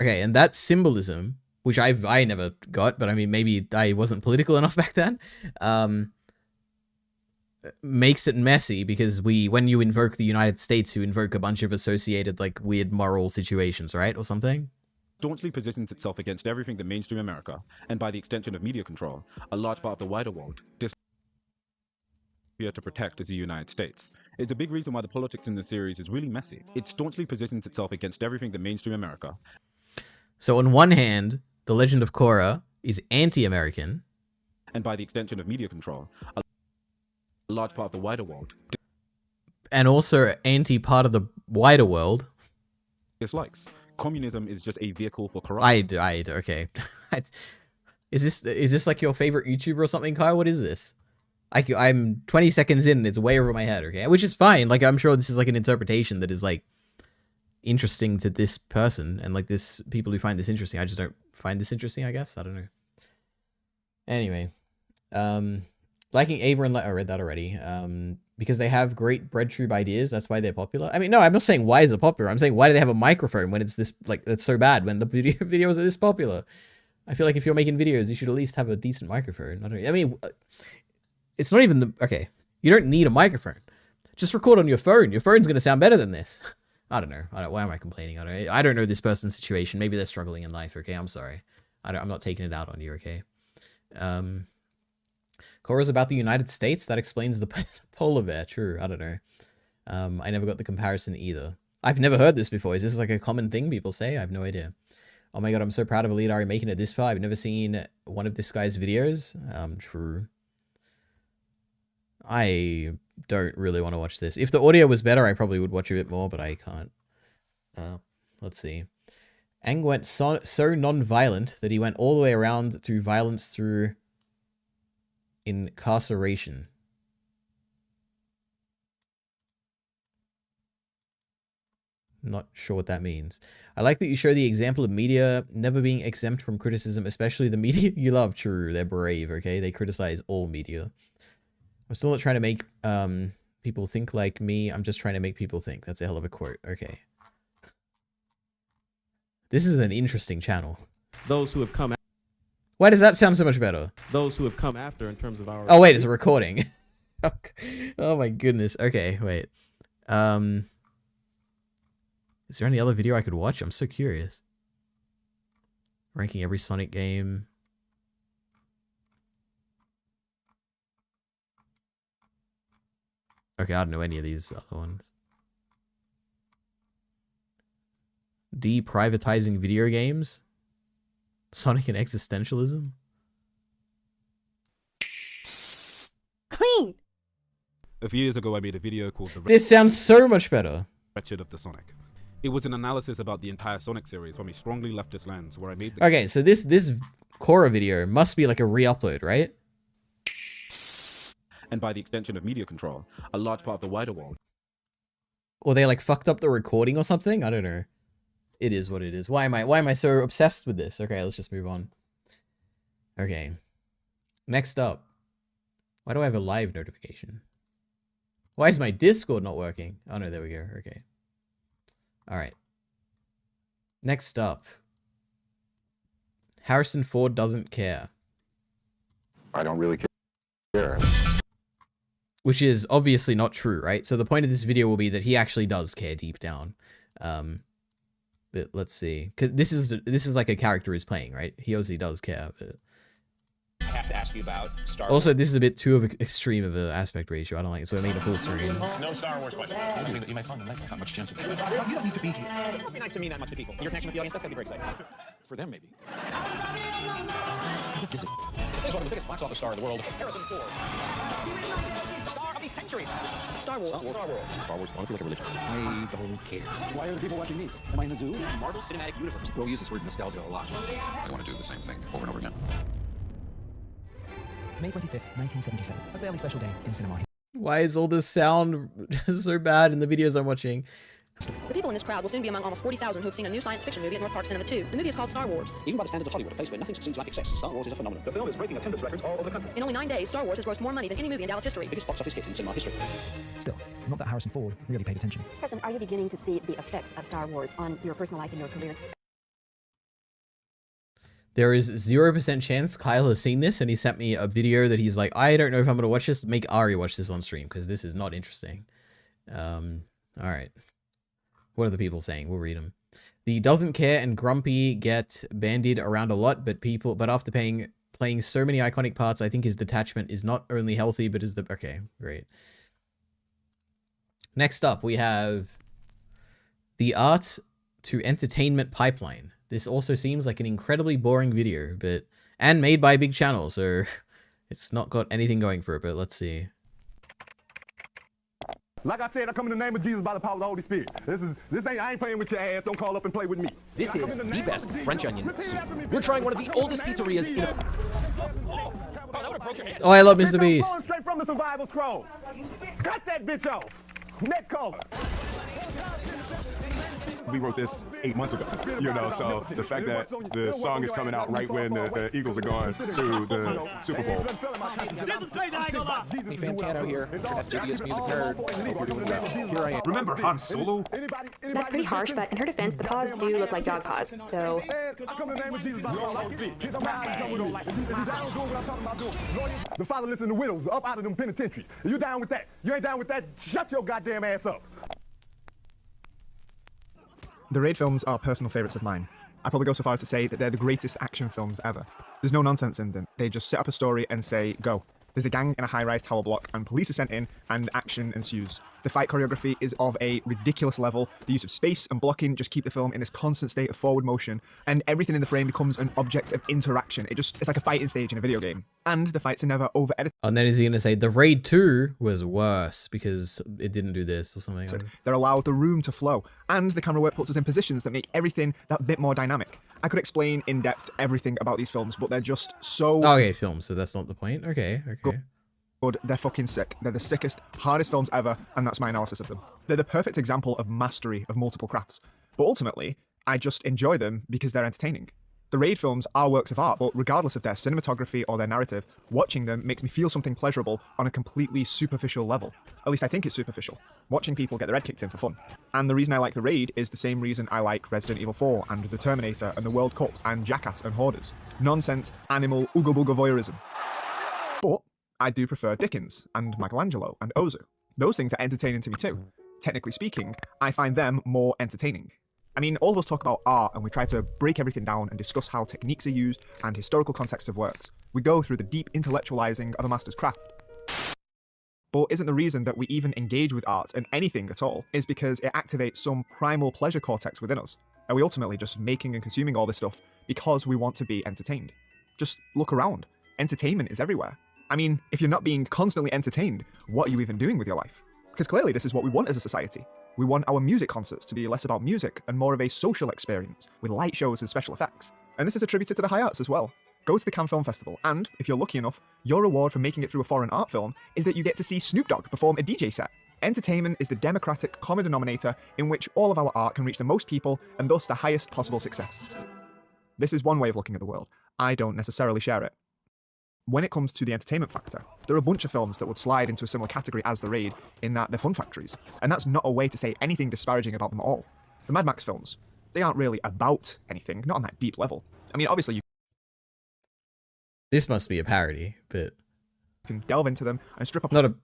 okay, and that symbolism, which I never got, but I mean, maybe I wasn't political enough back then, makes it messy because when you invoke the United States, you invoke a bunch of associated, like, weird moral situations, right? Or something? Staunchly positions itself against everything that mainstream America, and by the extension of media control, a large part of the wider world, to protect as the United States. It's a big reason why the politics in the series is really messy. It staunchly positions itself against everything that mainstream America. So on one hand, The Legend of Korra is anti-American. And by the extension of media control, a large part of the wider world. And also anti-part of the wider world. Dislikes. Communism is just a vehicle for corruption. Okay. Is this like your favorite YouTuber or something, Kyle? What is this? I'm 20 seconds in and it's way over my head, okay? Which is fine. Like, I'm sure this is like an interpretation that is like interesting to this person and like this people who find this interesting. I just don't find this interesting, I guess. I don't know. Anyway, liking Ava and I read that already. Because they have great breadtube ideas, that's why they're popular. I mean, no, I'm not saying why is it popular. I'm saying why do they have a microphone when it's this like that's so bad when the videos are this popular. I feel like if you're making videos, you should at least have a decent microphone. I mean, it's not even the okay. You don't need a microphone. Just record on your phone. Your phone's gonna sound better than this. I don't know. Why am I complaining? I don't know this person's situation. Maybe they're struggling in life. Okay, I'm sorry. I'm not taking it out on you. Okay. Korra's about the United States. That explains the polar bear. True. I don't know. I never got the comparison either. I've never heard this before. Is this like a common thing people say? I have no idea. Oh my god, I'm so proud of Leadari making it this far. I've never seen one of this guy's videos. True. I don't really want to watch this. If the audio was better, I probably would watch a bit more, but I can't. Let's see. Aang went so non-violent that he went all the way around to violence through incarceration. Not sure what that means. I like that you show the example of media never being exempt from criticism, especially the media you love. True, they're brave, okay? They criticize all media. I'm still not trying to make people think like me. I'm just trying to make people think. That's a hell of a quote. Okay. This is an interesting channel. Those who have come. Why does that sound so much better? Those who have come after in terms of our. Oh wait, it's a recording. Oh my goodness. Okay, wait. Is there any other video I could watch? I'm so curious. Ranking every Sonic game. Okay, I don't know any of these other ones. Deprivatizing video games? Sonic and existentialism? Clean! A few years ago, I made a video called The This sounds so much better. Wretched of the Sonic. It was an analysis about the entire Sonic series from a strongly leftist lens, where I made the... Okay, so this Korra video must be like a re-upload, right? And by the extension of media control, a large part of the wider world. Or they like fucked up the recording or something? I don't know. It is what it is. Why am I so obsessed with this? Okay, let's just move on. Okay. Next up. Why do I have a live notification? Why is my Discord not working? Oh no, there we go. Okay. Alright. Next up. Harrison Ford doesn't care. I don't really care. Which is obviously not true, right? So the point of this video will be that he actually does care deep down. But let's see. 'Cause this is like a character he's playing, right? He obviously does care. But... I have to ask you about Star Wars. Also, this is a bit too of an extreme of an aspect ratio. I don't like it, so I made a full screen. No Star Wars question. I believe that you may sound like not much chance of that. You don't need to be here. It must be nice to mean that much to people. Your connection with the audience, that's gotta be very exciting. For them, maybe. Here's one of the biggest box office star in the world, Harrison Ford. Star of the century. Star Wars. Star Wars, honestly, like a religion. I don't care. Why are the people watching me? Am I in the zoo? Marvel Cinematic Universe. We'll use this word nostalgia a lot. I want to do the same thing over and over again. May 25th, 1977. A fairly special day in cinema. Why is all this sound so bad in the videos I'm watching? The people in this crowd will soon be among almost 40,000 who have seen a new science fiction movie at North Park Cinema 2. The movie is called Star Wars. Even by the standards of Hollywood, a place where nothing succeeds like excess, Star Wars is a phenomenon. The film is breaking attendance records all over the country. In only 9 days, Star Wars has grossed more money than any movie in Dallas history. Biggest box office hit in cinema history. Still, not that Harrison Ford really paid attention. President, are you beginning to see the effects of Star Wars on your personal life and your career? There is 0% chance Kyle has seen this, and he sent me a video that he's like, I don't know if I'm going to watch this. Make Ari watch this on stream, because this is not interesting. Alright. What are the people saying? We'll read them. The doesn't care and grumpy get bandied around a lot, but after playing so many iconic parts, I think his detachment is not only healthy, but is the... Okay, great. Next up, we have the art to entertainment pipeline. This also seems like an incredibly boring video, and made by a big channel, so it's not got anything going for it, but let's see. Like I said, I come in the name of Jesus by the power of the Holy Spirit. I ain't playing with your ass. Don't call up and play with me. This is the best French onion soup. We're trying one of the oldest pizzerias in a... Oh, I love Mr. Beast. Straight from the survival scroll. Cut that bitch off. Next caller. we wrote this 8 months ago, you know, so the fact that the song is coming out right when the Eagles are going to the Super Bowl. This is crazy, I ain't gonna lie. Hey, Fantano here. Internet's busiest music nerd. I hope you're doing well. Here I am. Remember Han Solo? That's pretty harsh, but in her defense, the paws do look like dog paws, so... The fatherless and the widows up out of them penitentiaries. Are you down with that? You ain't down with that? Shut your goddamn ass up. The Raid films are personal favourites of mine. I'd probably go so far as to say that they're the greatest action films ever. There's no nonsense in them. They just set up a story and say, go. There's a gang in a high-rise tower block, and police are sent in, and action ensues. The fight choreography is of a ridiculous level. The use of space and blocking just keep the film in this constant state of forward motion, and everything in the frame becomes an object of interaction. It's like a fighting stage in a video game. And the fights are never over-edited. And then is he going to say, the Raid 2 was worse because it didn't do this or something? They're allowed the room to flow, and the camera work puts us in positions that make everything that bit more dynamic. I could explain in depth everything about these films, but they're just so... Okay, films, so that's not the point? Okay. Good. They're fucking sick. They're the sickest, hardest films ever, and that's my analysis of them. They're the perfect example of mastery of multiple crafts. But ultimately, I just enjoy them because they're entertaining. The Raid films are works of art, but regardless of their cinematography or their narrative, watching them makes me feel something pleasurable on a completely superficial level. At least I think it's superficial. Watching people get their head kicked in for fun. And the reason I like The Raid is the same reason I like Resident Evil 4 and The Terminator and The World Cup and Jackass and Hoarders. Nonsense, animal, ooga booga voyeurism. But I do prefer Dickens and Michelangelo and Ozu. Those things are entertaining to me too. Technically speaking, I find them more entertaining. I mean, all of us talk about art and we try to break everything down and discuss how techniques are used and historical context of works. We go through the deep intellectualizing of a master's craft. But isn't the reason that we even engage with art and anything at all is because it activates some primal pleasure cortex within us? Are we ultimately just making and consuming all this stuff because we want to be entertained? Just look around. Entertainment is everywhere. I mean, if you're not being constantly entertained, what are you even doing with your life? Because clearly this is what we want as a society. We want our music concerts to be less about music and more of a social experience with light shows and special effects. And this is attributed to the high arts as well. Go to the Cannes Film Festival and, if you're lucky enough, your reward for making it through a foreign art film is that you get to see Snoop Dogg perform a DJ set. Entertainment is the democratic common denominator in which all of our art can reach the most people and thus the highest possible success. This is one way of looking at the world. I don't necessarily share it. When it comes to the entertainment factor, there are a bunch of films that would slide into a similar category as The Raid in that they're fun factories, and that's not a way to say anything disparaging about them at all. The Mad Max films, they aren't really about anything, not on that deep level. I mean, obviously you This must be a parody, but... You can delve into them and strip up...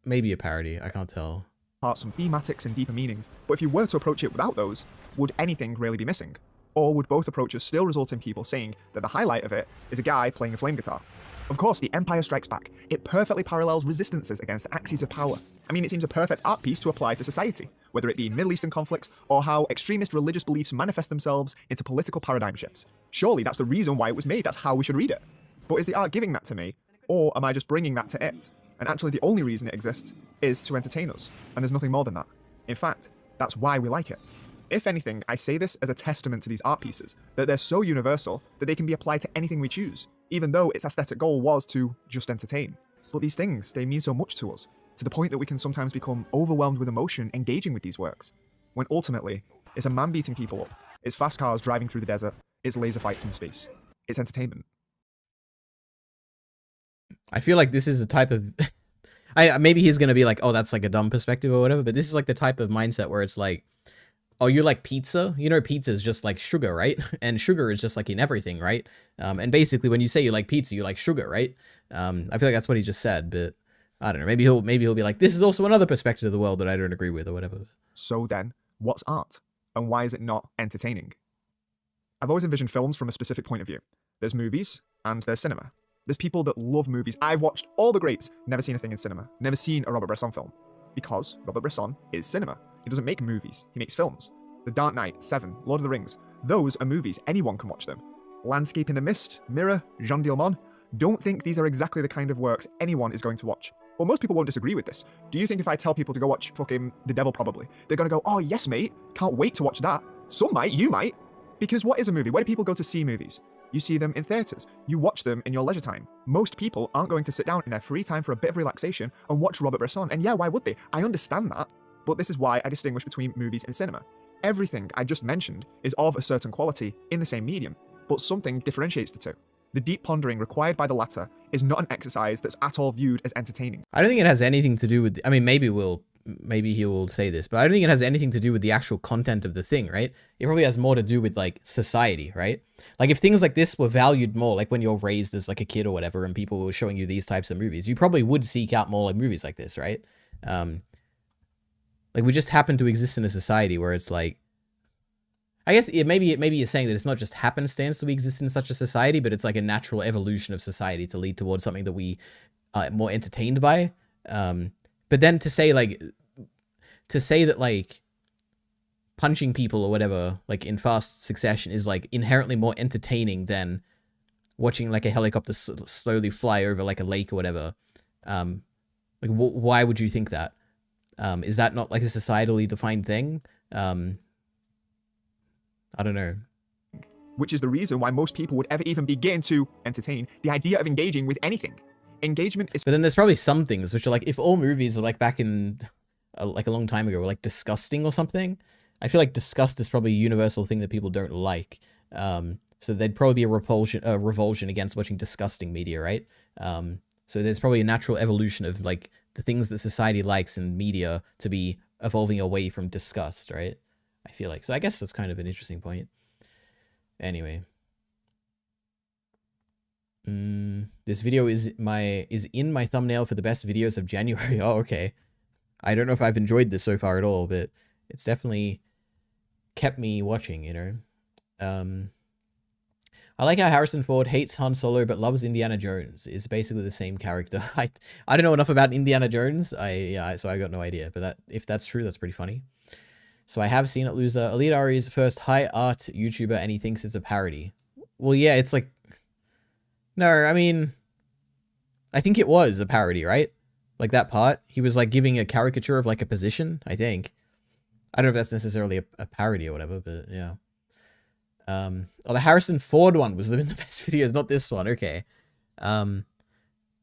maybe a parody, I can't tell. Some thematics and deeper meanings, but if you were to approach it without those, would anything really be missing? Or would both approaches still result in people saying that the highlight of it is a guy playing a flame guitar? Of course, The Empire Strikes Back. It perfectly parallels resistances against the axes of power. I mean, it seems a perfect art piece to apply to society, whether it be Middle Eastern conflicts or how extremist religious beliefs manifest themselves into political paradigm shifts. Surely that's the reason why it was made, that's how we should read it. But is the art giving that to me, or am I just bringing that to it? And actually the only reason it exists is to entertain us, and there's nothing more than that. In fact, that's why we like it. If anything, I say this as a testament to these art pieces, that they're so universal that they can be applied to anything we choose, even though its aesthetic goal was to just entertain. But these things, they mean so much to us, to the point that we can sometimes become overwhelmed with emotion engaging with these works, when ultimately, it's a man beating people up, it's fast cars driving through the desert, it's laser fights in space. It's entertainment. I feel like this is a type of... maybe he's going to be like, oh, that's like a dumb perspective or whatever, but this is like the type of mindset where it's like, oh, you like pizza? You know, pizza is just like sugar, right? And sugar is just like in everything, right? And basically, when you say you like pizza, you like sugar, right? I feel like that's what he just said, but I don't know. Maybe he'll be like, this is also another perspective of the world that I don't agree with, or whatever. So then, what's art? And why is it not entertaining? I've always envisioned films from a specific point of view. There's movies, and there's cinema. There's people that love movies. I've watched all the greats, never seen a thing in cinema, never seen a Robert Bresson film. Because Robert Bresson is cinema. He doesn't make movies, he makes films. The Dark Knight, Seven, Lord of the Rings, those are movies, anyone can watch them. Landscape in the Mist, Mirror, Jean Dielmont, don't think these are exactly the kind of works anyone is going to watch. Well, most people won't disagree with this. Do you think if I tell people to go watch fucking The Devil Probably, they're gonna go, oh yes mate, can't wait to watch that. Some might, you might. Because what is a movie? Where do people go to see movies? You see them in theatres. You watch them in your leisure time. Most people aren't going to sit down in their free time for a bit of relaxation and watch Robert Bresson. And yeah, why would they? I understand that. But this is why I distinguish between movies and cinema. Everything I just mentioned is of a certain quality in the same medium, but something differentiates the two. The deep pondering required by the latter is not an exercise that's at all viewed as entertaining. I don't think it has anything to do with, I mean, maybe he will say this, but I don't think it has anything to do with the actual content of the thing, right? It probably has more to do with like society, right? Like if things like this were valued more, like when you're raised as like a kid or whatever, and people were showing you these types of movies, you probably would seek out more like movies like this, right? Like we just happen to exist in a society where it's like, I guess maybe you're saying that it's not just happenstance that we exist in such a society, but it's like a natural evolution of society to lead towards something that we are more entertained by. But then to say that like punching people or whatever, like in fast succession, is like inherently more entertaining than watching like a helicopter slowly fly over like a lake or whatever. Like why would you think that? Is that not like a societally defined thing? I don't know. Which is the reason why most people would ever even begin to entertain the idea of engaging with anything. Engagement is... But then there's probably some things which are like, if all movies are like back in like a long time ago were like disgusting or something, I feel like disgust is probably a universal thing that people don't like. So there'd probably be a revulsion against watching disgusting media, right? So there's probably a natural evolution of like the things that society likes in media to be evolving away from disgust, right? I feel like. So I guess that's kind of an interesting point. Anyway. This video is in my thumbnail for the best videos of January. Oh, okay. I don't know if I've enjoyed this so far at all, but it's definitely kept me watching, you know. I like how Harrison Ford hates Han Solo but loves Indiana Jones. Is basically the same character. I don't know enough about Indiana Jones. So I got no idea. But if that's true, that's pretty funny. So I have seen it, loser. Elite Ari's first high art YouTuber, and he thinks it's a parody. Well, yeah, it's like... No, I mean... I think it was a parody, right? Like that part. He was like giving a caricature of like a position, I think. I don't know if that's necessarily a parody or whatever, but yeah. Oh, the Harrison Ford one was in the best videos, not this one. Okay.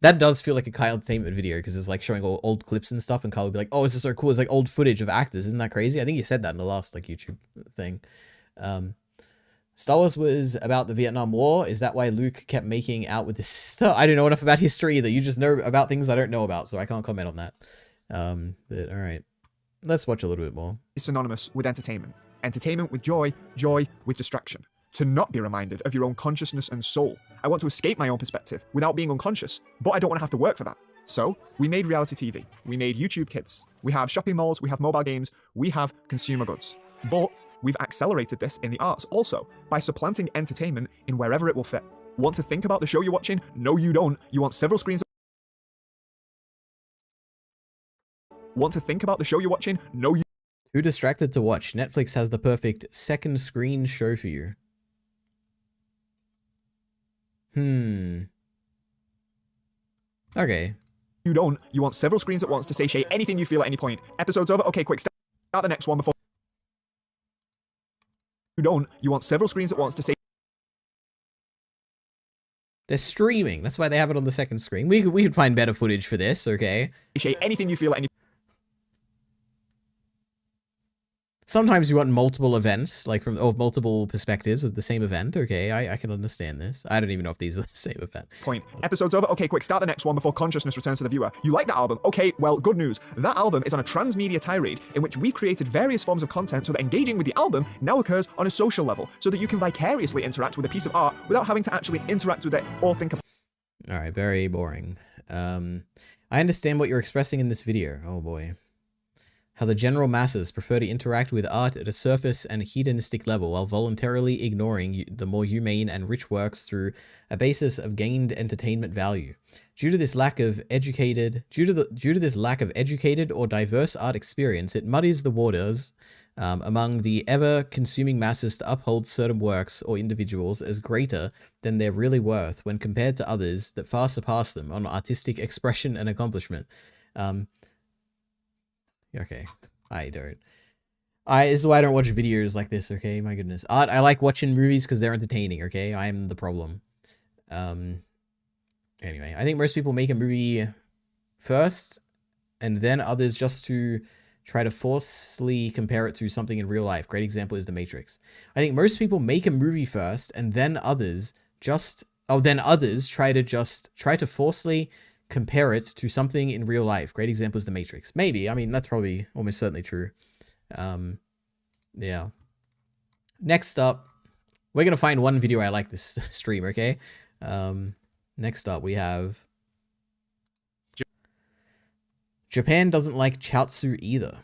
That does feel like a Kyle Entertainment video because it's like showing all old clips and stuff, and Kyle will be like, "Oh, this is so cool. It's like old footage of actors. Isn't that crazy?" I think he said that in the last like YouTube thing. Star Wars was about the Vietnam War. Is that why Luke kept making out with his sister? I don't know enough about history either. You just know about things I don't know about, so I can't comment on that. But all right, let's watch a little bit more. Is synonymous with entertainment. Entertainment with joy, joy with distraction. To not be reminded of your own consciousness and soul. I want to escape my own perspective without being unconscious, but I don't want to have to work for that. So, we made reality TV. We made YouTube Kids. We have shopping malls, we have mobile games, we have consumer goods. But we've accelerated this in the arts also by supplanting entertainment in wherever it will fit. Want to think about the show you're watching? No, you don't. You want several screens. Want to think about the show you're watching? No, you... Too distracted to watch. Netflix has the perfect second screen show for you. Okay. You don't. You want several screens at once to satiate anything you feel at any point. Episode's over. Okay, quick. Start the next one before... You don't. You want several screens at once to satiate... They're streaming. That's why they have it on the second screen. We could find better footage for this, okay? Satiate anything you feel at any... Sometimes you want multiple events, like or multiple perspectives of the same event. Okay, I can understand this. I don't even know if these are the same event. Point. Episode's over. Okay, quick, start the next one before consciousness returns to the viewer. You like that album? Okay, well, good news. That album is on a transmedia tirade in which we've created various forms of content so that engaging with the album now occurs on a social level, so that you can vicariously interact with a piece of art without having to actually interact with it or think about it. All right, very boring. I understand what you're expressing in this video. Oh boy. How the general masses prefer to interact with art at a surface and hedonistic level while voluntarily ignoring the more humane and rich works through a basis of gained entertainment value. Due to this lack of educated or diverse art experience, it muddies the waters among the ever-consuming masses to uphold certain works or individuals as greater than they're really worth when compared to others that far surpass them on artistic expression and accomplishment. Okay, I don't. This is why I don't watch videos like this, okay? My goodness. I like watching movies because they're entertaining, okay? I'm the problem. Anyway, I think most people make a movie first, and then others just to try to forcefully compare it to something in real life. Great example is The Matrix. I think most people make a movie first, and then others try to forcefully compare it to something in real life. Great example is The Matrix. Maybe. I mean, that's probably almost certainly true. Yeah. Next up, we're going to find one video I like this stream, okay? Next up, we have... Japan doesn't like Chaozu either.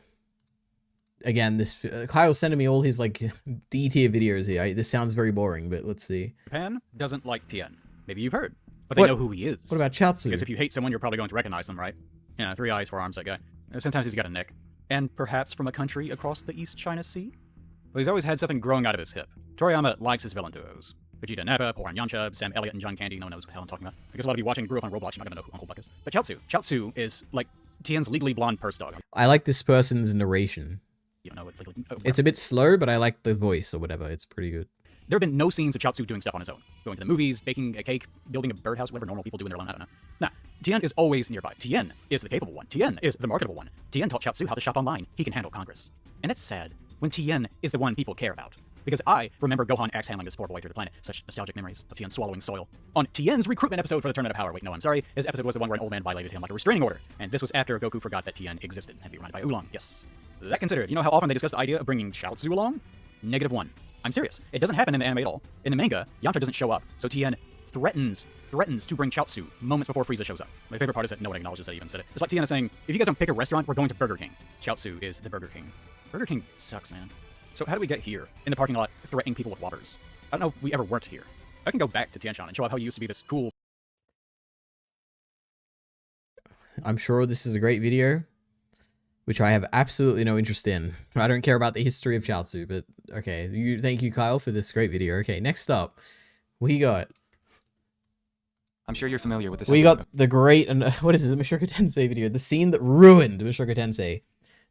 Again, this Kyle's sending me all his like D tier videos here. This sounds very boring, but let's see. Japan doesn't like Tien. Maybe you've heard, but they know who he is. What about Chaozu? Because if you hate someone, you're probably going to recognize them, right? Yeah, 3 eyes, 4 arms, that guy. Sometimes he's got a neck. And perhaps from a country across the East China Sea? Well, he's always had something growing out of his hip. Toriyama likes his villain duos. Vegeta and Nappa, Poran Yamcha, Sam Elliott and John Candy. No one knows what the hell I'm talking about. I guess a lot of you watching grew up on Roblox. You're not going to know who Uncle Buck is. But Chaozu is like Tien's legally blonde purse dog. I like this person's narration. You don't know what legally... It's a bit slow, but I like the voice or whatever. It's pretty good. There have been no scenes of Chaozu doing stuff on his own. Going to the movies, baking a cake, building a birdhouse, whatever normal people do when they're alone, I don't know. Nah, Tien is always nearby. Tien is the capable one. Tien is the marketable one. Tien taught Chaozu how to shop online. He can handle Congress. And that's sad when Tien is the one people care about. Because I remember Gohan axe-handling this poor boy through the planet. Such nostalgic memories of Tien swallowing soil. On Tien's recruitment episode for the Tournament of Power. Wait, no, I'm sorry. His episode was the one where an old man violated him like a restraining order. And this was after Goku forgot that Tien existed and be reminded by Oolong. Yes. That considered, you know how often they discuss the idea of bringing Chaozu along? -1. I'm serious. It doesn't happen in the anime at all. In the manga, Yamcha doesn't show up, so Tien threatens to bring Chaozu moments before Frieza shows up. My favorite part is that no one acknowledges that he even said it. It's like Tien is saying, if you guys don't pick a restaurant, we're going to Burger King. Chaozu is the Burger King. Burger King sucks, man. So how do we get here? In the parking lot, threatening people with waters. I don't know if we ever weren't here. I can go back to Tianshan and show off how you used to be this cool... I'm sure this is a great video, which I have absolutely no interest in. I don't care about the history of Chaozu, but okay. Thank you, Kyle, for this great video. Okay, next up, we got... I'm sure you're familiar with this. We got the great, and what is it, the Mushoku Tensei video? The scene that ruined Mushoku Tensei.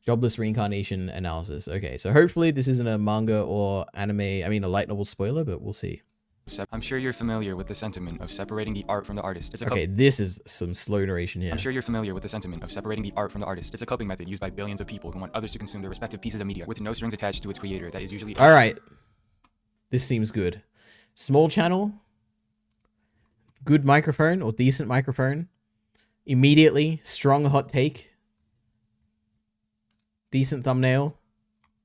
Jobless reincarnation analysis. Okay, so hopefully this isn't a manga or anime, I mean a light novel spoiler, but we'll see. I'm sure you're familiar with the sentiment of separating the art from the artist. Okay, this is some slow narration here. I'm sure you're familiar with the sentiment of separating the art from the artist. It's a coping method used by billions of people who want others to consume their respective pieces of media with no strings attached to its creator that is usually... Alright. This seems good. Small channel. Good microphone or decent microphone. Immediately. Strong hot take. Decent thumbnail.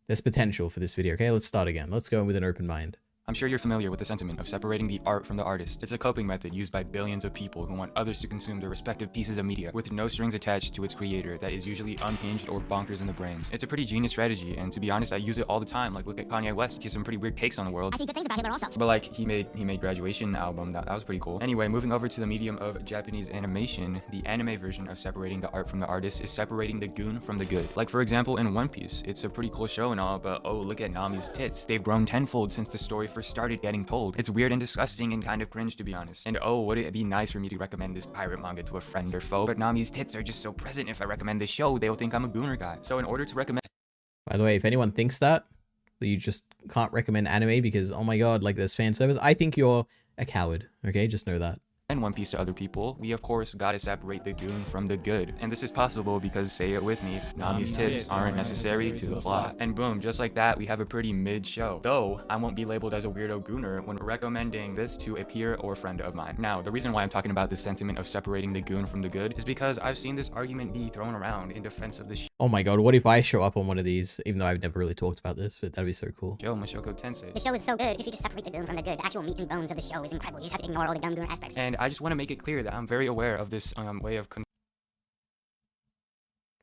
There's potential for this video. Okay, let's start again. Let's go in with an open mind. I'm sure you're familiar with the sentiment of separating the art from the artist. It's a coping method used by billions of people who want others to consume their respective pieces of media with no strings attached to its creator that is usually unhinged or bonkers in the brains. It's a pretty genius strategy, and to be honest, I use it all the time. Like, look at Kanye West. He has some pretty weird takes on the world. I see good things about Hitler also. But like, he made Graduation album. That was pretty cool. Anyway, moving over to the medium of Japanese animation, the anime version of separating the art from the artist is separating the goon from the good. Like, for example, in One Piece, it's a pretty cool show and all, but oh, look at Nami's tits. They've grown tenfold since the story first started getting told. It's weird and disgusting and kind of cringe, to be honest. And oh, would it be nice for me to recommend this pirate manga to a friend or foe? But Nami's tits are just so present. If I recommend this show, they'll think I'm a gooner guy. So in order to recommend... By the way, if anyone thinks that you just can't recommend anime because, oh my god, like there's fan service, I think you're a coward, okay? Just know that. And One Piece to other people, we of course gotta separate the goon from the good. And this is possible because, say it with me, Nami's tits aren't necessary to the plot. And boom, just like that, we have a pretty mid show. Though, I won't be labeled as a weirdo gooner when recommending this to a peer or friend of mine. Now, the reason why I'm talking about this sentiment of separating the goon from the good is because I've seen this argument be thrown around in defense of the show. Oh my god, what if I show up on one of these, even though I've never really talked about this, but that'd be so cool. Yo, Mushoku Tensei. The show is so good, if you just separate the goon from the good, the actual meat and bones of the show is incredible. You just have to ignore all the dumb goon aspects. And I just want to make it clear that I'm very aware of this way of...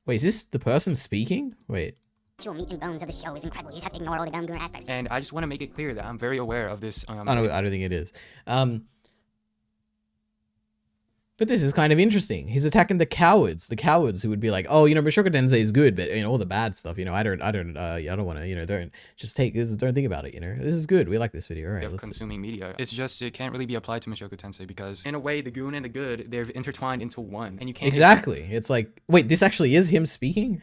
Wait, is this the person speaking? Wait. Actual meat and bones of the show is incredible. You just have to ignore all the dumb goon aspects. And I just want to make it clear that I'm very aware of this... I don't think it is. But this is kind of interesting. He's attacking the cowards who would be like, oh, you know, Mushoku Tensei is good, but you know, all the bad stuff, you know, I don't want to, you know, don't think about it, you know. This is good. We like this video. All right, let's consuming media. It's just, it can't really be applied to Mushoku Tensei because in a way, the goon and the good, they're intertwined into one, and you can't... Exactly. It's like, wait, this actually is him speaking?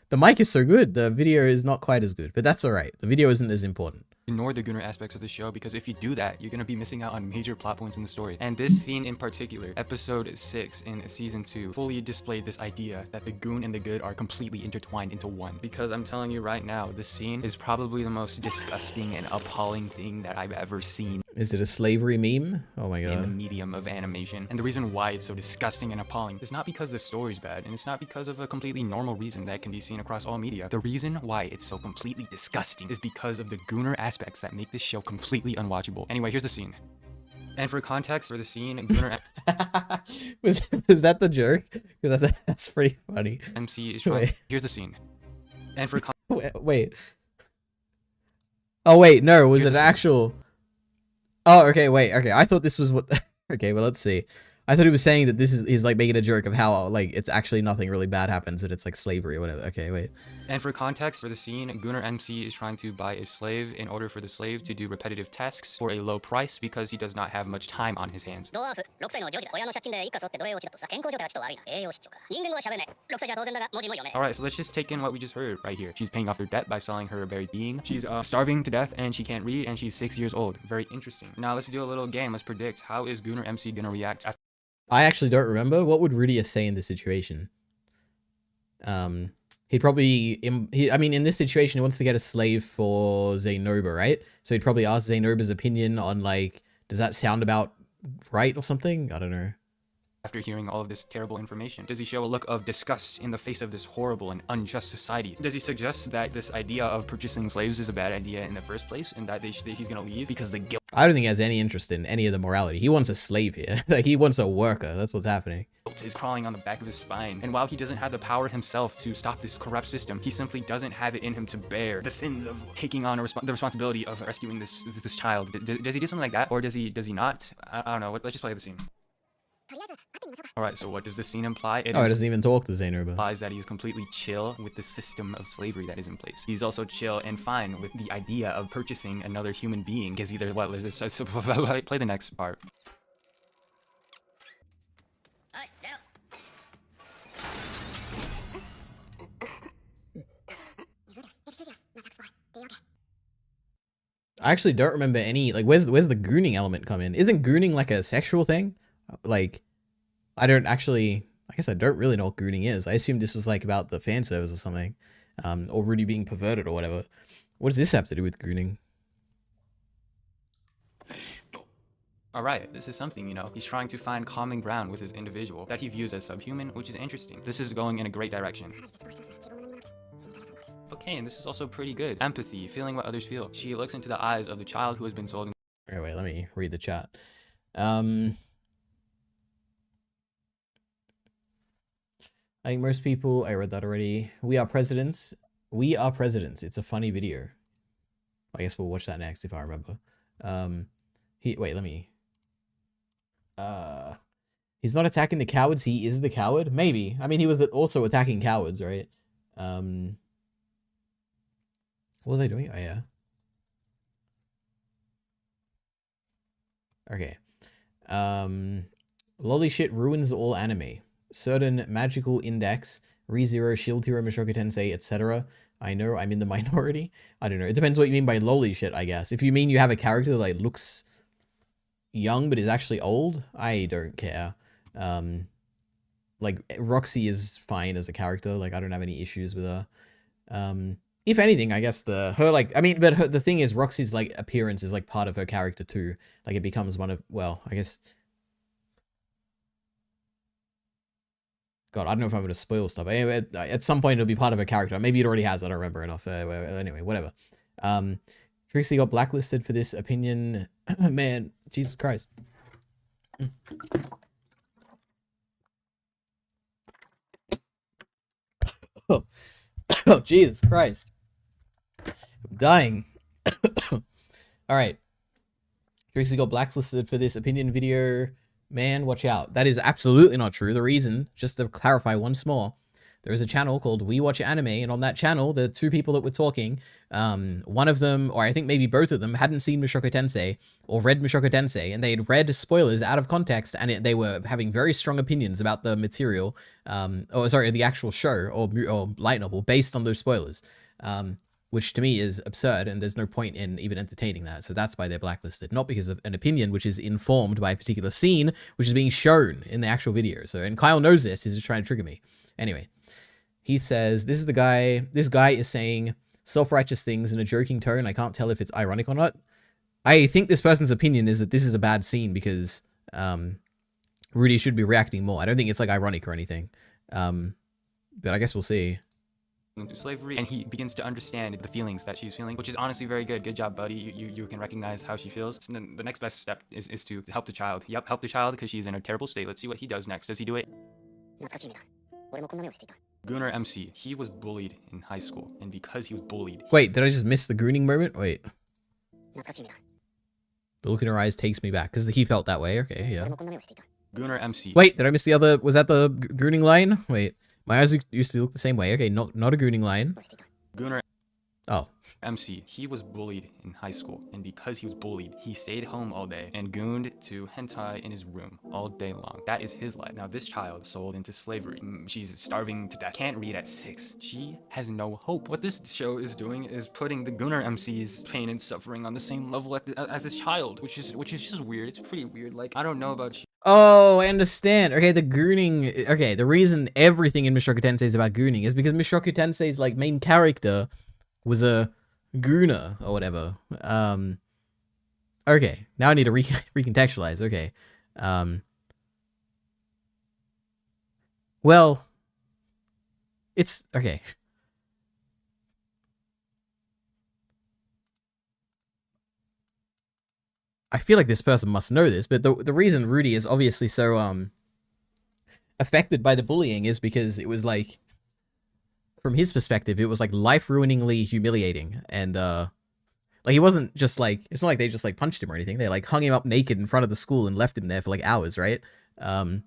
The mic is so good. The video is not quite as good, but that's all right. The video isn't as important. ignore the Gunnar aspects of the show, because if you do that, you're going to be missing out on major plot points in the story. And this scene in particular, episode 6 in season 2, fully displayed this idea that the goon and the good are completely intertwined into one. Because I'm telling you right now, this scene is probably the most disgusting and appalling thing that I've ever seen. Is it a slavery meme? Oh my god. In the medium of animation. And the reason why it's so disgusting and appalling is not because the story's bad, and it's not because of a completely normal reason that can be seen across all media. The reason why it's so completely disgusting is because of the Gunnar aspects that make this show completely unwatchable. Anyway, here's the scene. And for context for the scene, Gunnar was that the joke? Because that's pretty funny. MC is trying. Here's the scene. And for wait. Oh wait, no, was it actual? Oh, okay, wait, okay. I thought this was what. Okay, well, let's see. I thought he was saying that this is he's like making a joke of how like it's actually nothing really bad happens and it's like slavery or whatever. Okay, wait. And for context for the scene, Gunnar MC is trying to buy a slave in order for the slave to do repetitive tasks for a low price because he does not have much time on his hands. Alright, so let's just take in what we just heard right here. She's paying off her debt by selling her very being. She's starving to death and she can't read and she's 6 years old. Very interesting. Now let's do a little game. Let's predict how is Gunnar MC gonna react after. I actually don't remember. What would Rudius say in this situation? He'd probably, I mean, in this situation, he wants to get a slave for Zainoba, right? So he'd probably ask Zainoba's opinion on, like, does that sound about right or something? I don't know. After hearing all of this terrible information, does he show a look of disgust in the face of this horrible and unjust society? Does he suggest that this idea of purchasing slaves is a bad idea in the first place and that he's gonna leave because the guilt? I don't think he has any interest in any of the morality. He wants a slave here. Like, he wants a worker. That's what's happening. Is crawling on the back of his spine, and while he doesn't have the power himself to stop this corrupt system, he simply doesn't have it in him to bear the sins of taking on the responsibility of rescuing this child. Does he do something like that, or does he not? I don't know. Let's just play the scene. Alright, so what does this scene imply? It doesn't even talk to Zainoba. Implies that he's completely chill with the system of slavery that is in place. He's also chill and fine with the idea of purchasing another human being. Because either what? Play the next part. I actually don't remember any, like, where's the gooning element come in? Isn't gooning like a sexual thing? Like, I guess I don't really know what gooning is. I assume this was like about the fan service or something, or Rudy being perverted or whatever. What does this have to do with gooning? Alright, this is something, you know. He's trying to find common ground with his individual that he views as subhuman, which is interesting. This is going in a great direction. Okay, and this is also pretty good. Empathy, feeling what others feel. She looks into the eyes of the child who has been sold. Alright, wait, let me read the chat. I think most people, I read that already. We are presidents. We are presidents. It's a funny video. I guess we'll watch that next if I remember. Wait, let me. He's not attacking the cowards. He is the coward. Maybe. I mean, he was also attacking cowards, right? What was I doing? Oh, yeah. Okay. Lolly shit ruins all anime. Certain magical index, ReZero, Shield Hero, Mushoku Tensei, etc. I know I'm in the minority. I don't know. It depends what you mean by lolly shit, I guess. If you mean you have a character that like looks young but is actually old, I don't care. Like Roxy is fine as a character. Like I don't have any issues with her. If anything, I guess the thing is Roxy's like appearance is like part of her character too. Like it becomes one of, well, I guess. God, I don't know if I'm going to spoil stuff. Anyway, at some point, it'll be part of a character. Maybe it already has. I don't remember enough. Anyway, whatever. Trixie got blacklisted for this opinion. Man, Jesus Christ. Oh, Jesus Christ. I'm dying. All right. Trixie got blacklisted for this opinion video. Man, watch out. That is absolutely not true. The reason, just to clarify once more, there is a channel called We Watch Anime, and on that channel, the two people that were talking, one of them, or I think maybe both of them, hadn't seen Mushoku Tensei or read Mushoku Tensei, and they had read spoilers out of context, and they were having very strong opinions about the material, the actual show or light novel based on those spoilers. which to me is absurd, and there's no point in even entertaining that. So that's why they're blacklisted, not because of an opinion which is informed by a particular scene, which is being shown in the actual video. So, and Kyle knows this, he's just trying to trigger me. Anyway, he says, this guy is saying self-righteous things in a joking tone. I can't tell if it's ironic or not. I think this person's opinion is that this is a bad scene because Rudy should be reacting more. I don't think it's like ironic or anything. But I guess we'll see. Through slavery, and he begins to understand the feelings that she's feeling, which is honestly very good. Good job, buddy. You can recognize how she feels. And then the next best step is to help the child. Yep, help the child because she's in a terrible state. Let's see what he does next. Does he do it? Gunnar MC. He was bullied in high school, and because he was bullied... Wait, did I just miss the gooning moment? Wait. The look in her eyes takes me back, because he felt that way. Okay, yeah. Gunnar MC. Wait, did I miss the other... Was that the gooning line? Wait. My eyes used to look the same way. Okay, not a gooning line. Gunnar Oh. MC. He was bullied in high school, and because he was bullied, he stayed home all day and gooned to hentai in his room all day long. That is his life. Now, this child sold into slavery. She's starving to death. Can't read at 6. She has no hope. What this show is doing is putting the Gunnar MC's pain and suffering on the same level as this child, which is just weird. It's pretty weird. Like, I don't know about you. Oh, I understand. Okay, the gooning... Okay, the reason everything in Mushoku Tensei is about gooning is because Mushoku Tensei's, like, main character was a gooner or whatever. Okay, now I need to recontextualize. Okay. Well, it's... Okay. I feel like this person must know this, but the reason Rudy is obviously so affected by the bullying is because it was like, from his perspective, it was like life-ruiningly humiliating, and like he wasn't just like, it's not like they just like punched him or anything. They like hung him up naked in front of the school and left him there for like hours, right? And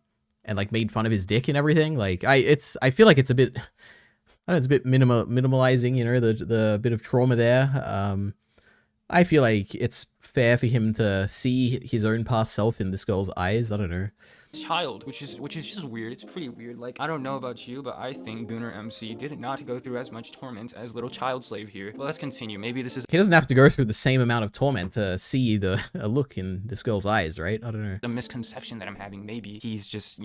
like made fun of his dick and everything. Like I feel like it's a bit, I don't know, it's a bit minimalizing, you know, the bit of trauma there. I feel like it's fair for him to see his own past self in this girl's eyes. I don't know. Child, which is just weird. It's pretty weird. Like, I don't know about you, but I think Gunnar MC did not go through as much torment as little child slave here. But let's continue. Maybe this is... He doesn't have to go through the same amount of torment to see the a look in this girl's eyes, right? I don't know. The misconception that I'm having. Maybe he's just...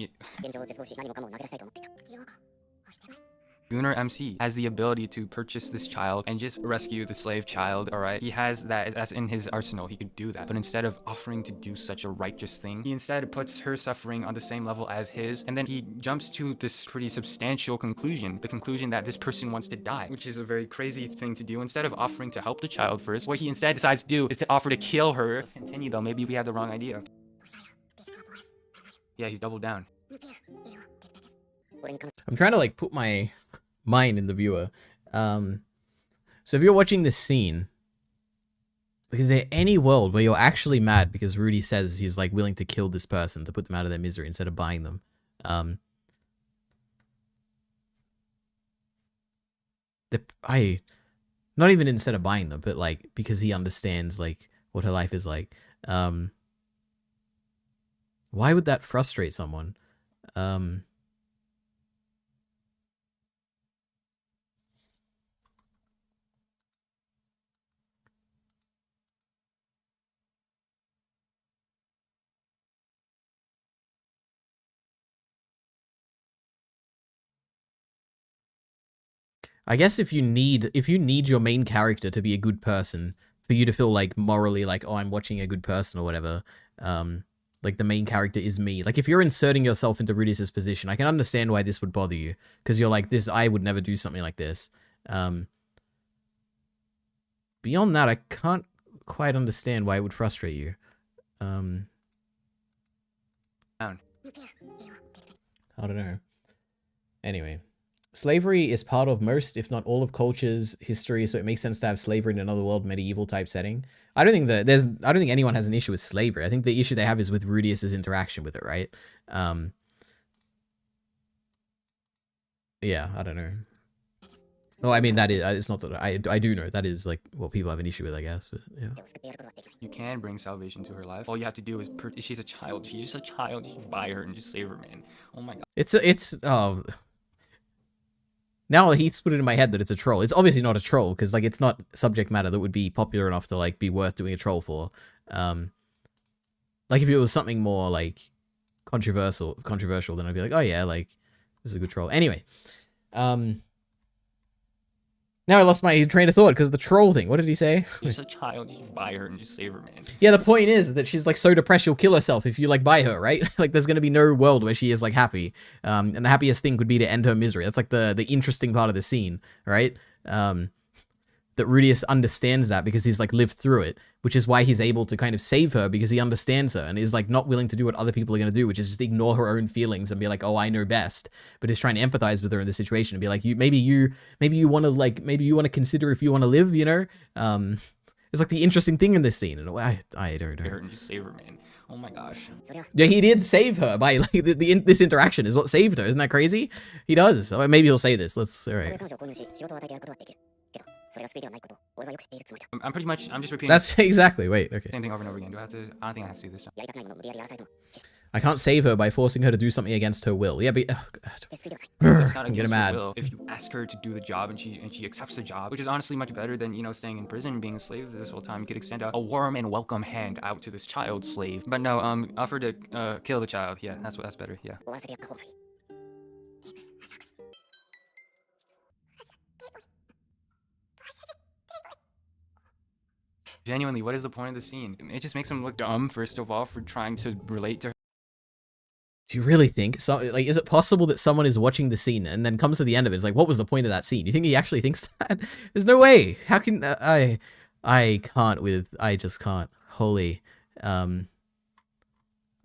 Gunnar MC has the ability to purchase this child and just rescue the slave child, alright? He has that's in his arsenal, he could do that. But instead of offering to do such a righteous thing, he instead puts her suffering on the same level as his, and then he jumps to this pretty substantial conclusion, the conclusion that this person wants to die, which is a very crazy thing to do. Instead of offering to help the child first, what he instead decides to do is to offer to kill her. Let's continue though, maybe we have the wrong idea. Yeah, he's doubled down. I'm trying to like put my mind in the viewer. So if you're watching this scene, like, is there any world where you're actually mad because Rudy says he's like willing to kill this person to put them out of their misery instead of buying them? Not even instead of buying them, but like because he understands like what her life is like. Why would that frustrate someone? I guess if you need your main character to be a good person for you to feel like morally like, oh, I'm watching a good person or whatever, like the main character is me. Like if you're inserting yourself into Rudy's position, I can understand why this would bother you because you're like, I would never do something like this. Beyond that, I can't quite understand why it would frustrate you. I don't know. Anyway. Slavery is part of most, if not all, of culture's history, so it makes sense to have slavery in another world, medieval type setting. I don't think anyone has an issue with slavery. I think the issue they have is with Rudius's interaction with it, right? Yeah, I don't know. Oh, I mean, that is, it's not that, I do know, that is, like, what people have an issue with, I guess, but, yeah. You can bring salvation to her life. All you have to do is, she's a child, she's just a child, you just buy her and just save her, man. Oh my god. Oh... Now Heath's put it in my head that it's a troll. It's obviously not a troll because like it's not subject matter that would be popular enough to like be worth doing a troll for. Like if it was something more like controversial, then I'd be like, oh yeah, like this is a good troll. Anyway, now I lost my train of thought because the troll thing. What did he say? She's a child. You should buy her and just save her, man. Yeah, the point is that she's like so depressed she'll kill herself if you like buy her, right? Like there's gonna be no world where she is like happy. And the happiest thing would be to end her misery. That's like the interesting part of the scene, right? That Rudius understands that because he's like lived through it, which is why he's able to kind of save her because he understands her and is like not willing to do what other people are going to do, which is just ignore her own feelings and be like, oh, I know best, but is trying to empathize with her in the situation and be like, maybe you want to consider if you want to live, you know? It's like the interesting thing in this scene. And I don't know. And just save her, man. Oh my gosh. Yeah, he did save her by like this interaction is what saved her. Isn't that crazy? He does. Maybe he'll say this. All right. I'm just repeating. That's exactly. Wait, okay. Same thing over and over again. I don't think I have to do this time. I can't save her by forcing her to do something against her will. Yeah, but It's not I'm getting against mad. her will. If you ask her to do the job and she accepts the job, which is honestly much better than, you know, staying in prison and being a slave this whole time, you could extend a warm and welcome hand out to this child slave. But no, offer to kill the child. Yeah, that's better. Yeah. Genuinely, what is the point of the scene? It just makes him look dumb, first of all, for trying to relate to her. Do you really think so? Like, is it possible that someone is watching the scene and then comes to the end of it? It's like, what was the point of that scene? You think he actually thinks that? There's no way. How can I can't with I just can't. Holy, I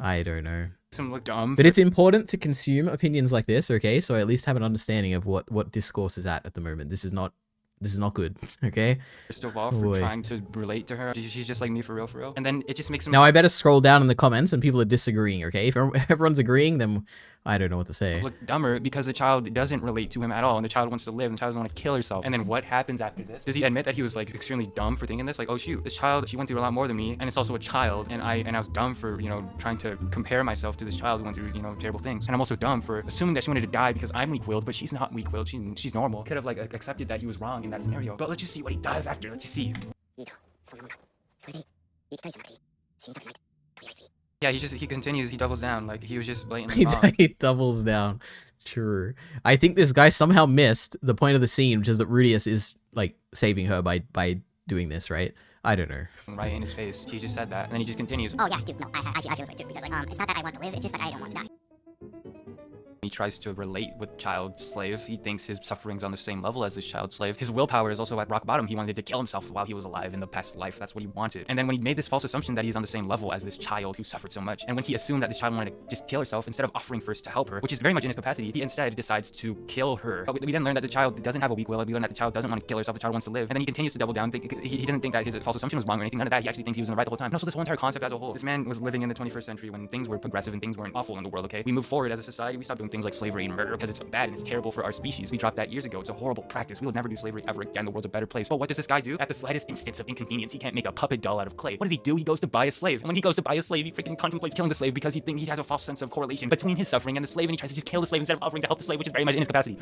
don't know. Makes him look dumb. But it's important to consume opinions like this, okay? So I at least have an understanding of what discourse is at the moment. This is not good, okay? First of all, for trying to relate to her. She's just like me, for real. And then it just makes him... Now I better scroll down in the comments and people are disagreeing, okay? If everyone's agreeing, then I don't know what to say. Look dumber because the child doesn't relate to him at all, and the child wants to live, and the child doesn't want to kill herself. And then what happens after this? Does he admit that he was like extremely dumb for thinking this? Like, oh shoot, this child, she went through a lot more than me, and it's also a child, and I was dumb for, you know, trying to compare myself to this child who went through, you know, terrible things. And I'm also dumb for assuming that she wanted to die because I'm weak-willed, but she's not weak-willed. She's normal. Could have like accepted that he was wrong in that scenario. But let's just see what he does after. Let's just see. Yeah, he continues, he doubles down, like he was just blatantly wrong. He doubles down. True. I think this guy somehow missed the point of the scene, which is that Rudius is like saving her by doing this, right? I don't know. Right in his face. She just said that, and then he just continues. Oh yeah, dude, no, I feel this way too, because like, it's not that I want to live, it's just that I don't want to die. He tries to relate with child slave. He thinks his suffering's on the same level as his child slave. His willpower is also at rock bottom. He wanted to kill himself while he was alive in the past life. That's what he wanted. And then when he made this false assumption that he's on the same level as this child who suffered so much, and when he assumed that this child wanted to just kill herself, instead of offering first to help her, which is very much in his capacity, he instead decides to kill her. But we then learn that the child doesn't have a weak will. We learn that the child doesn't want to kill herself. The child wants to live. And then he continues to double down. He doesn't think that his false assumption was wrong or anything. None of that. He actually thinks he was in the right the whole time. And also this whole entire concept as a whole. This man was living in the 21st century when things were progressive and things weren't awful in the world, okay? We move forward as a society. We stop doing things like slavery and murder because it's bad and it's terrible for our species. We dropped that years ago. It's a horrible practice. We will never do slavery ever again. The world's a better place. But what does this guy do? At the slightest instance of inconvenience, he can't make a puppet doll out of clay. What does he do? He goes to buy a slave. And when he goes to buy a slave, he freaking contemplates killing the slave because he thinks he has a false sense of correlation between his suffering and the slave, and he tries to just kill the slave instead of offering to help the slave, which is very much in his capacity.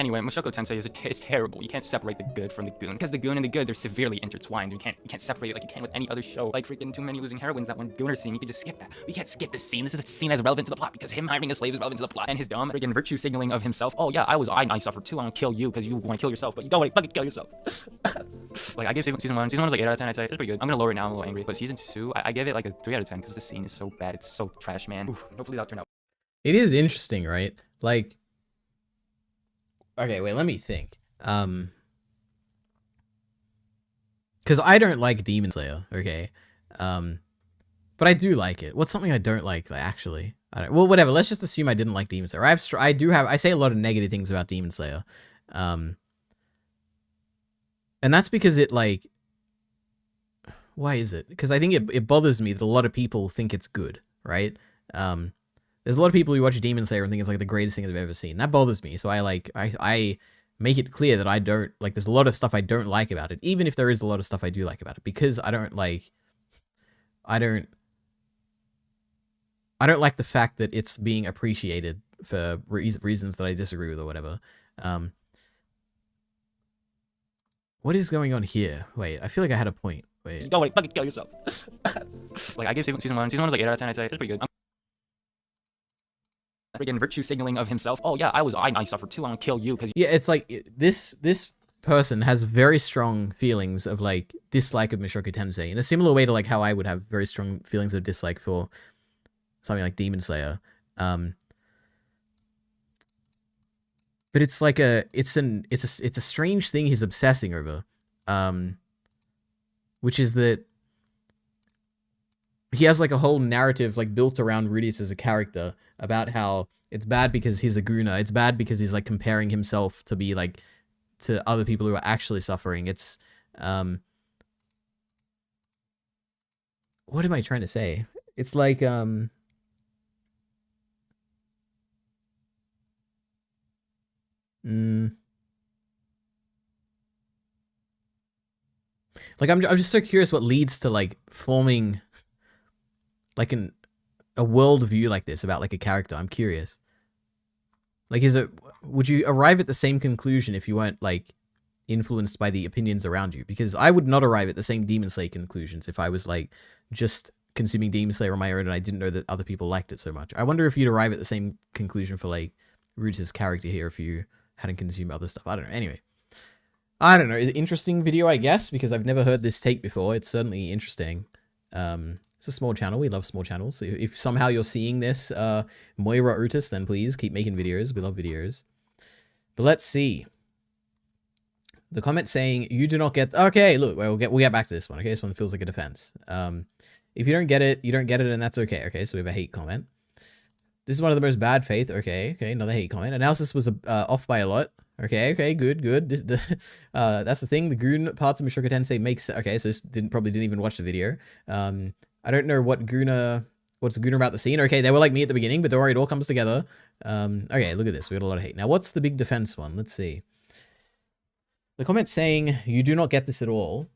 Anyway, Mushoku Tensei it's terrible. You can't separate the good from the goon, because the goon and the good, they're severely intertwined. You can't separate it like you can with any other show. Like freaking Too Many Losing Heroines, that one gooner scene, you can just skip that. You can't skip this scene. This is a scene that's relevant to the plot because him hiring a slave is relevant to the plot, and his dumb freaking virtue signaling of himself. Oh yeah, I suffer too. I want to kill you because you want to kill yourself, but you don't want to fucking kill yourself. Like I gave season one. Season 1 was like 8 out of 10. I'd say it's pretty good. I'm gonna lower it now. I'm a little angry, but season 2, I gave it like a 3 out of 10 because the scene is so bad. It's so trash, man. Oof, hopefully that'll turn out. It is interesting, right? Like, okay, wait, let me think. Because I don't like Demon Slayer, okay? But I do like it. What's something I don't like, actually? Well, whatever. Let's just assume I didn't like Demon Slayer. I say a lot of negative things about Demon Slayer. And that's because it, like... Why is it? Because I think it bothers me that a lot of people think it's good, right? There's a lot of people who watch Demon Slayer and think it's like the greatest thing they've ever seen. That bothers me. So I make it clear that I don't like. There's a lot of stuff I don't like about it, even if there is a lot of stuff I do like about it, because I don't like the fact that it's being appreciated for reasons that I disagree with or whatever. What is going on here? Wait, I feel like I had a point. Wait. Don't worry, fucking kill yourself. Like, I gave season 1. Season 1 was like 8 out of 10, I'd say. It's pretty good. Freaking virtue signaling of himself. Oh, yeah, I suffered too. I'm gonna kill you because... Yeah, it's like, this person has very strong feelings of, like, dislike of Mushoku Tensei, in a similar way to, like, how I would have very strong feelings of dislike for something like Demon Slayer. But it's like it's a strange thing he's obsessing over, which is that he has like a whole narrative like built around Rudius as a character about how it's bad because he's a Guna. It's bad because he's like comparing himself to be like to other people who are actually suffering. It's what am I trying to say? It's like like I'm just so curious what leads to like forming like a worldview like this about like a character. I'm curious. Like, would you arrive at the same conclusion if you weren't like influenced by the opinions around you? Because I would not arrive at the same Demon Slayer conclusions if I was like just consuming Demon Slayer on my own and I didn't know that other people liked it so much. I wonder if you'd arrive at the same conclusion for like Rudius' character here if you hadn't consumed other stuff. I don't know. Anyway, I don't know. It's an interesting video, I guess, because I've never heard this take before. It's certainly interesting. It's a small channel. We love small channels. So if somehow you're seeing this, Moira Utis, then please keep making videos. We love videos. But let's see. The comment saying, you do not get... Okay, look, we'll get back to this one. Okay, this one feels like a defense. If you don't get it, you don't get it, and that's okay. Okay, so we have a hate comment. This is one of the most bad faith. Okay, another hate comment. Analysis was off by a lot. Okay, good. That's the thing. The Goon parts of Mushoku Tensei makes... Okay, so this probably didn't even watch the video. I don't know what's Guna about the scene. Okay, they were like me at the beginning, but don't worry, it all comes together. Okay, look at this. We got a lot of hate. Now, what's the big defense one? Let's see. The comment saying, you do not get this at all,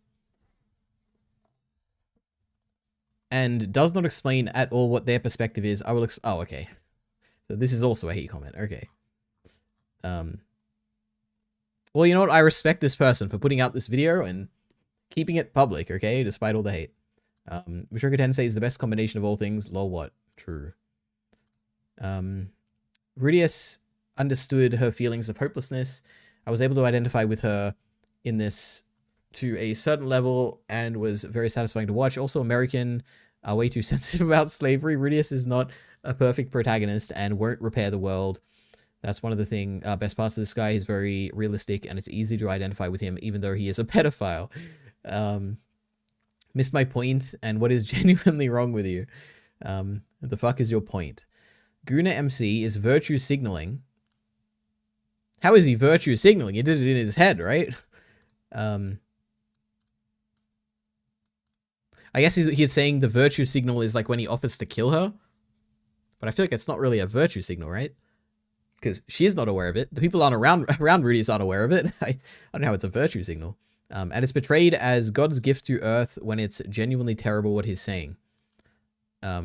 and does not explain at all what their perspective is. I will oh, okay. So this is also a hate comment. Okay. Well, you know what? I respect this person for putting out this video and keeping it public, okay? Despite all the hate. Mushoku Tensei is the best combination of all things. Lol, what? True. Rudius understood her feelings of hopelessness. I was able to identify with her in this to a certain level and was very satisfying to watch. Also, American are way too sensitive about slavery. Rudius is not a perfect protagonist and won't repair the world. That's one of the best parts of this guy. He's very realistic and it's easy to identify with him, even though he is a pedophile. Missed my point, and what is genuinely wrong with you? The fuck is your point? Guna MC is virtue signaling. How is he virtue signaling? He did it in his head, right? I guess he's saying the virtue signal is like when he offers to kill her. But I feel like it's not really a virtue signal, right? Because she's not aware of it. The people around Rudius aren't aware of it. I don't know how it's a virtue signal. And it's portrayed as God's gift to Earth when it's genuinely terrible what he's saying. I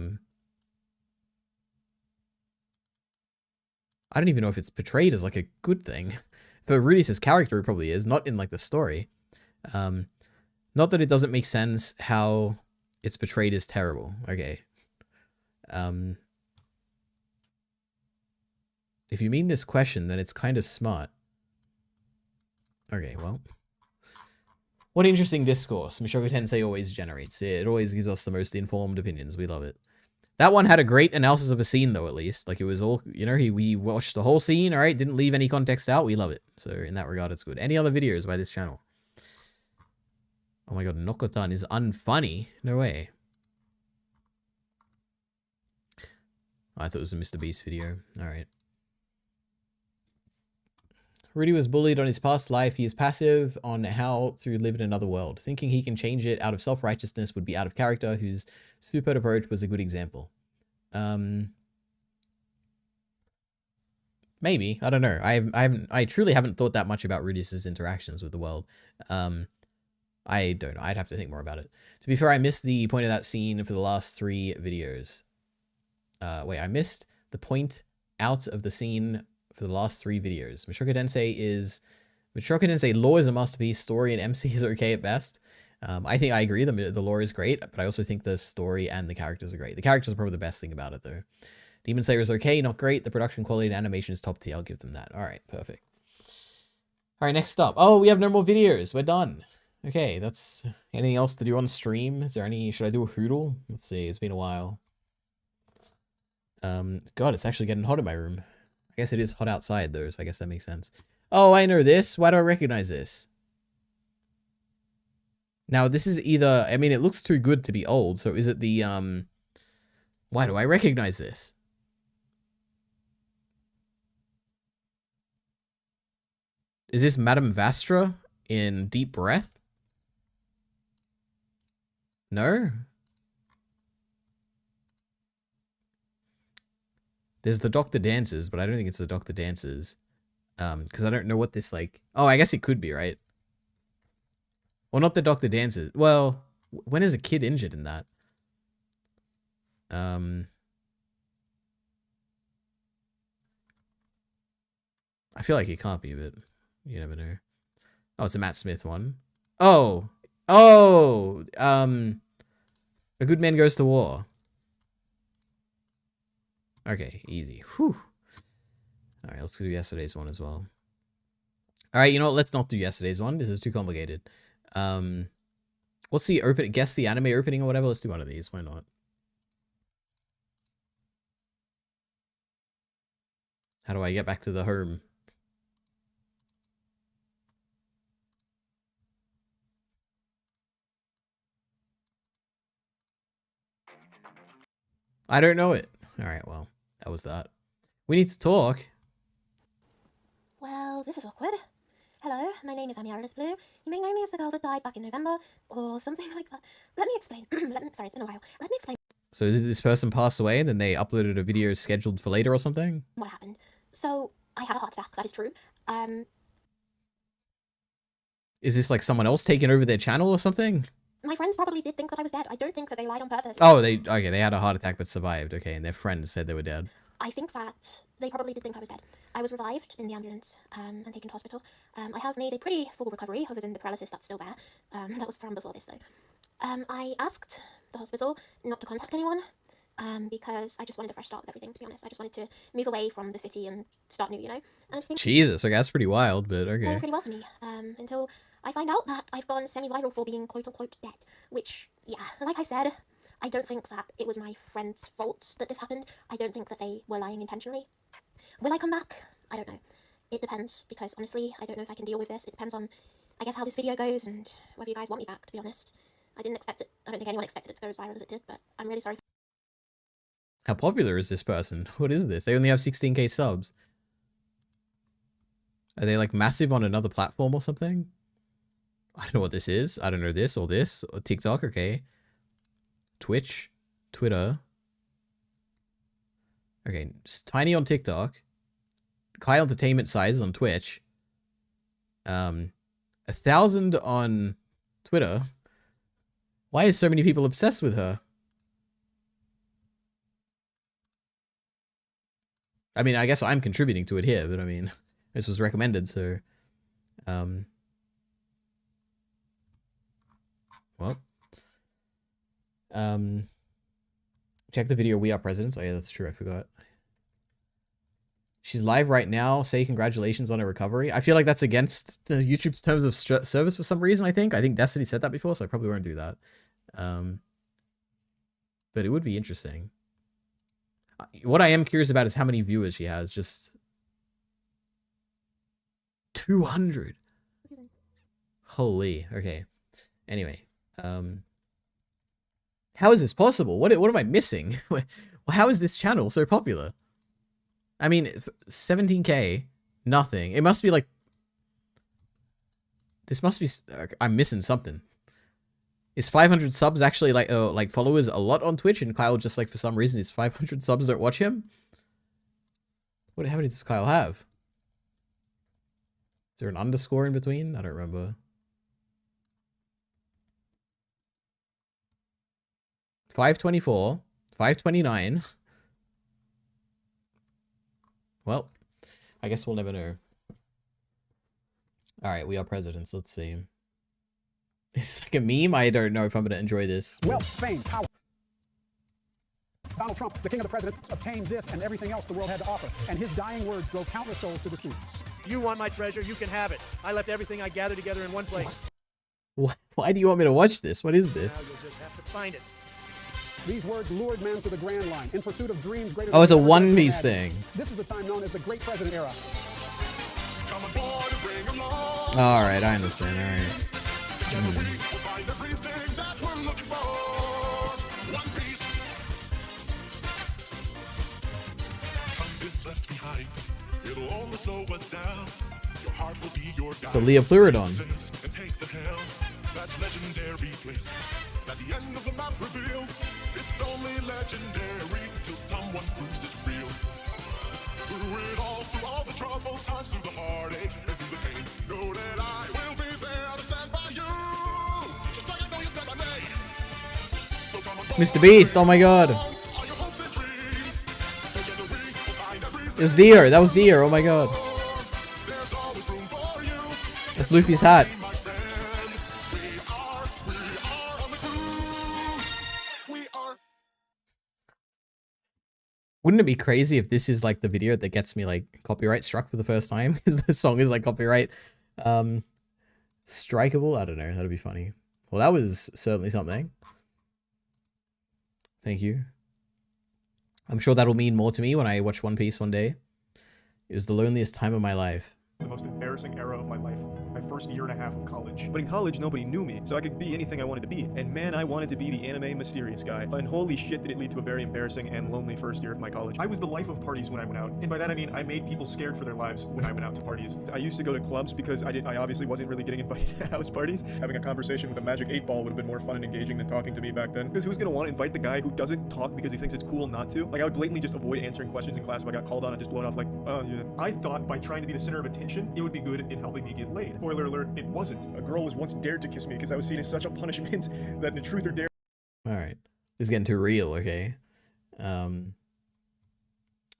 don't even know if it's portrayed as like a good thing. For Rudius' character, it probably is, not in like the story. Not that it doesn't make sense how it's portrayed as terrible. Okay. If you mean this question, then it's kind of smart. Okay, well. What interesting discourse Mushoku Tensei always generates. It always gives us the most informed opinions. We love it. That one had a great analysis of a scene, though, at least. Like, it was all, you know, we watched the whole scene, all right? Didn't leave any context out. We love it. So, in that regard, it's good. Any other videos by this channel? Oh my god, Nokotan is unfunny. No way. I thought it was a Mr. Beast video. All right. Rudy was bullied on his past life. He is passive on how to live in another world. Thinking he can change it out of self-righteousness would be out of character, whose stupid approach was a good example. Maybe. I don't know. I truly haven't thought that much about Rudius' interactions with the world. I don't know. I'd have to think more about it. To be fair, I missed the point of that scene for the last 3 videos. Wait, I missed the point out of the scene for the last 3 videos. Mushoku Tensei is But Shroka didn't say lore is a masterpiece, story and MC is okay at best. I think I agree. The lore is great, but I also think the story and the characters are great. The characters are probably the best thing about it, though. Demon Slayer is okay, not great. The production quality and animation is top tier. I'll give them that. All right, perfect. All right, next up. Oh, we have no more videos. We're done. Okay, that's... Anything else to do on stream? Is there any... Should I do a hoodle? Let's see. It's been a while. God, it's actually getting hot in my room. I guess it is hot outside, though, so I guess that makes sense. Oh, I know this. Why do I recognize this? Now, this is either... I mean, it looks too good to be old, so is it the... Why do I recognize this? Is this Madame Vastra in Deep Breath? No? There's the Doctor Dances, but I don't think it's the Doctor Dances. Because I don't know what this, like... Oh, I guess it could be, right? Well, not the Doctor Dances. Well, when is a kid injured in that? I feel like it can't be, but you never know. Oh, it's a Matt Smith one. Oh! Oh! A Good Man Goes to War. Okay, easy. Whew. Alright, let's do yesterday's one as well. Alright, you know what? Let's not do yesterday's one. This is too complicated. What's the open... Guess the anime opening or whatever? Let's do one of these. Why not? How do I get back to the home? I don't know it. Alright, well, that was that. We need to talk. Well, this is awkward. Hello, my name is Amiaris Blue. You may know me as the girl that died back in November, or something like that. Let me explain. Sorry, it's been a while. Let me explain. So did this person pass away and then they uploaded a video scheduled for later or something? What happened. So, I had a heart attack, that is true. Is this like someone else taking over their channel or something? My friends probably did think that I was dead. I don't think that they lied on purpose. Oh, they had a heart attack but survived. Okay, and their friends said they were dead. I think that they probably did think I was dead. I was revived in the ambulance and taken to hospital. I have made a pretty full recovery, other than the paralysis that's still there. That was from before this, though. I asked the hospital not to contact anyone because I just wanted a fresh start with everything, to be honest. I just wanted to move away from the city and start new, you know? And I just think Jesus, okay, that's pretty wild, but okay. going pretty well for me until I find out that I've gone semi-viral for being quote-unquote dead. Which, yeah, like I said, I don't think that it was my friend's fault that this happened. I don't think that they were lying intentionally. Will I come back? I don't know. It depends, because honestly, I don't know if I can deal with this. It depends on, I guess, how this video goes and whether you guys want me back, to be honest. I didn't expect it. I don't think anyone expected it to go as viral as it did, but I'm really sorry. How popular is this person? What is this? They only have 16k subs. Are they like massive on another platform or something? I don't know what this is. I don't know this or this. Or TikTok, okay. Twitch. Twitter. Okay, just tiny on TikTok. Kyle Entertainment size on Twitch. 1,000 on Twitter. Why is so many people obsessed with her? I mean, I guess I'm contributing to it here, but I mean, this was recommended, so... Well. Check the video, We Are Presidents. Oh yeah, that's true, I forgot. She's live right now. Say congratulations on her recovery. I feel like that's against YouTube's terms of service for some reason, I think. I think Destiny said that before, so I probably won't do that. But it would be interesting. What I am curious about is how many viewers she has. Just 200. Holy. Okay. Anyway. How is this possible? What am I missing? How is this channel so popular? I mean, 17k, nothing. It must be like... This must be... I'm missing something. Is 500 subs actually like followers a lot on Twitch, and Kyle just like for some reason his 500 subs don't watch him? How many does Kyle have? Is there an underscore in between? I don't remember. 524, 529. Well, I guess we'll never know. All right, we are presidents. Let's see. It's like a meme. I don't know if I'm going to enjoy this. Wealth, fame, power. Donald Trump, the king of the presidents, obtained this and everything else the world had to offer, and his dying words drove countless souls to the seas. You want my treasure, you can have it. I left everything I gathered together in one place. Why do you want me to watch this? What is this? Now you'll just have to find it. These words lured men to the Grand Line in pursuit of dreams greater Oh, it's a than One Piece thing. This is the time known as the Great President Era. All right, I understand. All right. So Leopleurodon. At the end of the map reveals it's only legendary till someone proves it real. Through it all, through all the troubled times, through the heartache and through the pain, know that I will be there to stand by you, just like I know you stand by me. So come on, Mr. Beast, oh my god. It was Deer, that was Deer, oh my god. That's Luffy's hat. Wouldn't it be crazy if this is like the video that gets me like copyright struck for the first time? Because the song is like copyright strikeable? I don't know. That'd be funny. Well, that was certainly something. Thank you. I'm sure that'll mean more to me when I watch One Piece one day. It was the loneliest time of my life. The most embarrassing era of my life, my first year and a half of college. But in college, nobody knew me, so I could be anything I wanted to be. And man, I wanted to be the anime mysterious guy. And holy shit, did it lead to a very embarrassing and lonely first year of my college. I was the life of parties when I went out. And by that I mean I made people scared for their lives when I went out to parties. I used to go to clubs because I obviously wasn't really getting invited to house parties. Having a conversation with a magic 8 ball would have been more fun and engaging than talking to me back then. Because who's gonna want to invite the guy who doesn't talk because he thinks it's cool not to? Like, I would blatantly just avoid answering questions in class if I got called on and just blow it off like, oh yeah. I thought by trying to be the center of attention, it would be good in helping me get laid. Spoiler alert, it wasn't. A girl was once dared to kiss me because I was seen as such a punishment that in truth or dare. Alright. This is getting too real, okay?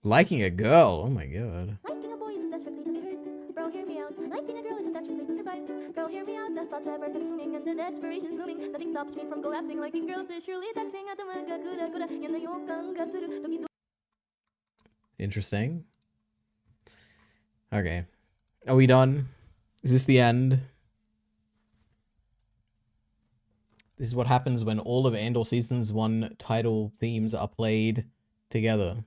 Liking a girl, oh my god. Liking a boy isn't desperately to be hurt. Bro, hear me out. Liking a girl isn't desperately to survive. Girl, hear me out. The thoughts ever consuming and the desperation's looming. Nothing stops me from collapsing. Liking girls is surely taxing. Interesting. Okay. Are we done? Is this the end? This is what happens when all of Andor Season's 1 title themes are played together.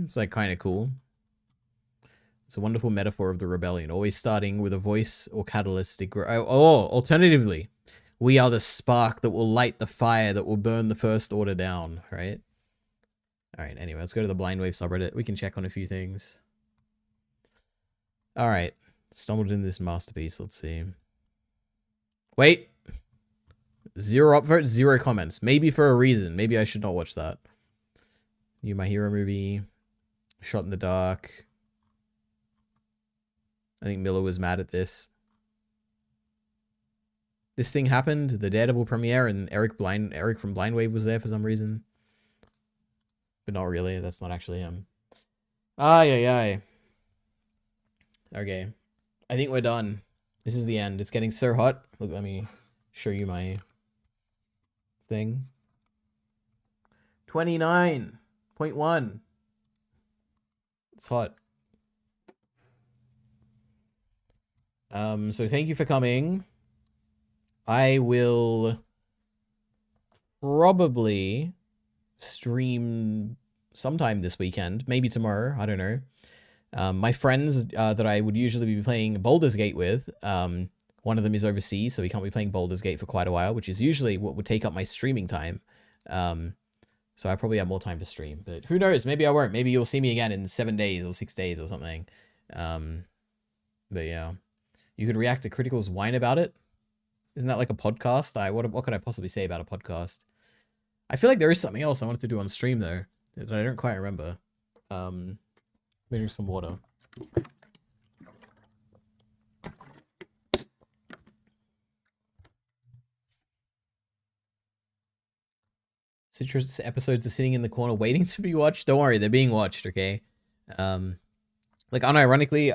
It's like kind of cool. It's a wonderful metaphor of the rebellion, always starting with a voice or catalytic. Alternatively, we are the spark that will light the fire that will burn the First Order down, right? All right, anyway, let's go to the Blind Wave subreddit. We can check on a few things. All right, stumbled into this masterpiece. Let's see. Wait. 0 upvotes, 0 comments. Maybe for a reason. Maybe I should not watch that. New My Hero movie. Shot in the Dark. I think Miller was mad at this. This thing happened, the Daredevil premiere, and Eric from Blind Wave was there for some reason. But not really, that's not actually him. Ay. Okay. I think we're done. This is the end. It's getting so hot. Look, let me show you my thing. 29.1. It's hot. So thank you for coming. I will probably stream sometime this weekend, maybe tomorrow, I don't know. My friends that I would usually be playing Baldur's Gate with, one of them is overseas, so we can't be playing Baldur's Gate for quite a while, which is usually what would take up my streaming time. So I probably have more time to stream, but who knows? Maybe I won't. Maybe you'll see me again in 7 days or 6 days or something. But yeah, you could react to Critical's whine about it. Isn't that like a podcast? What could I possibly say about a podcast? I feel like there is something else I wanted to do on stream though that I don't quite remember. Let me drink some water. Citrus episodes are sitting in the corner waiting to be watched. Don't worry, they're being watched, okay? Like unironically,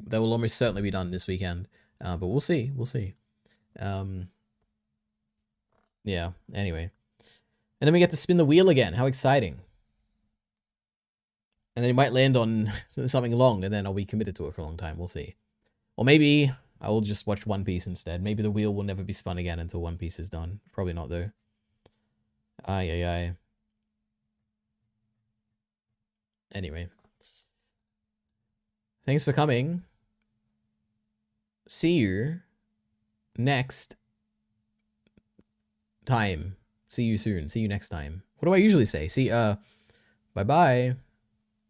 they will almost certainly be done this weekend. But we'll see. We'll see. Yeah, anyway. And then we get to spin the wheel again. How exciting. And then it might land on something long, and then I'll be committed to it for a long time. We'll see. Or maybe I will just watch One Piece instead. Maybe the wheel will never be spun again until One Piece is done. Probably not, though. Ay. Anyway. Thanks for coming. See you next time. See you soon. See you next time. What do I usually say? Bye-bye.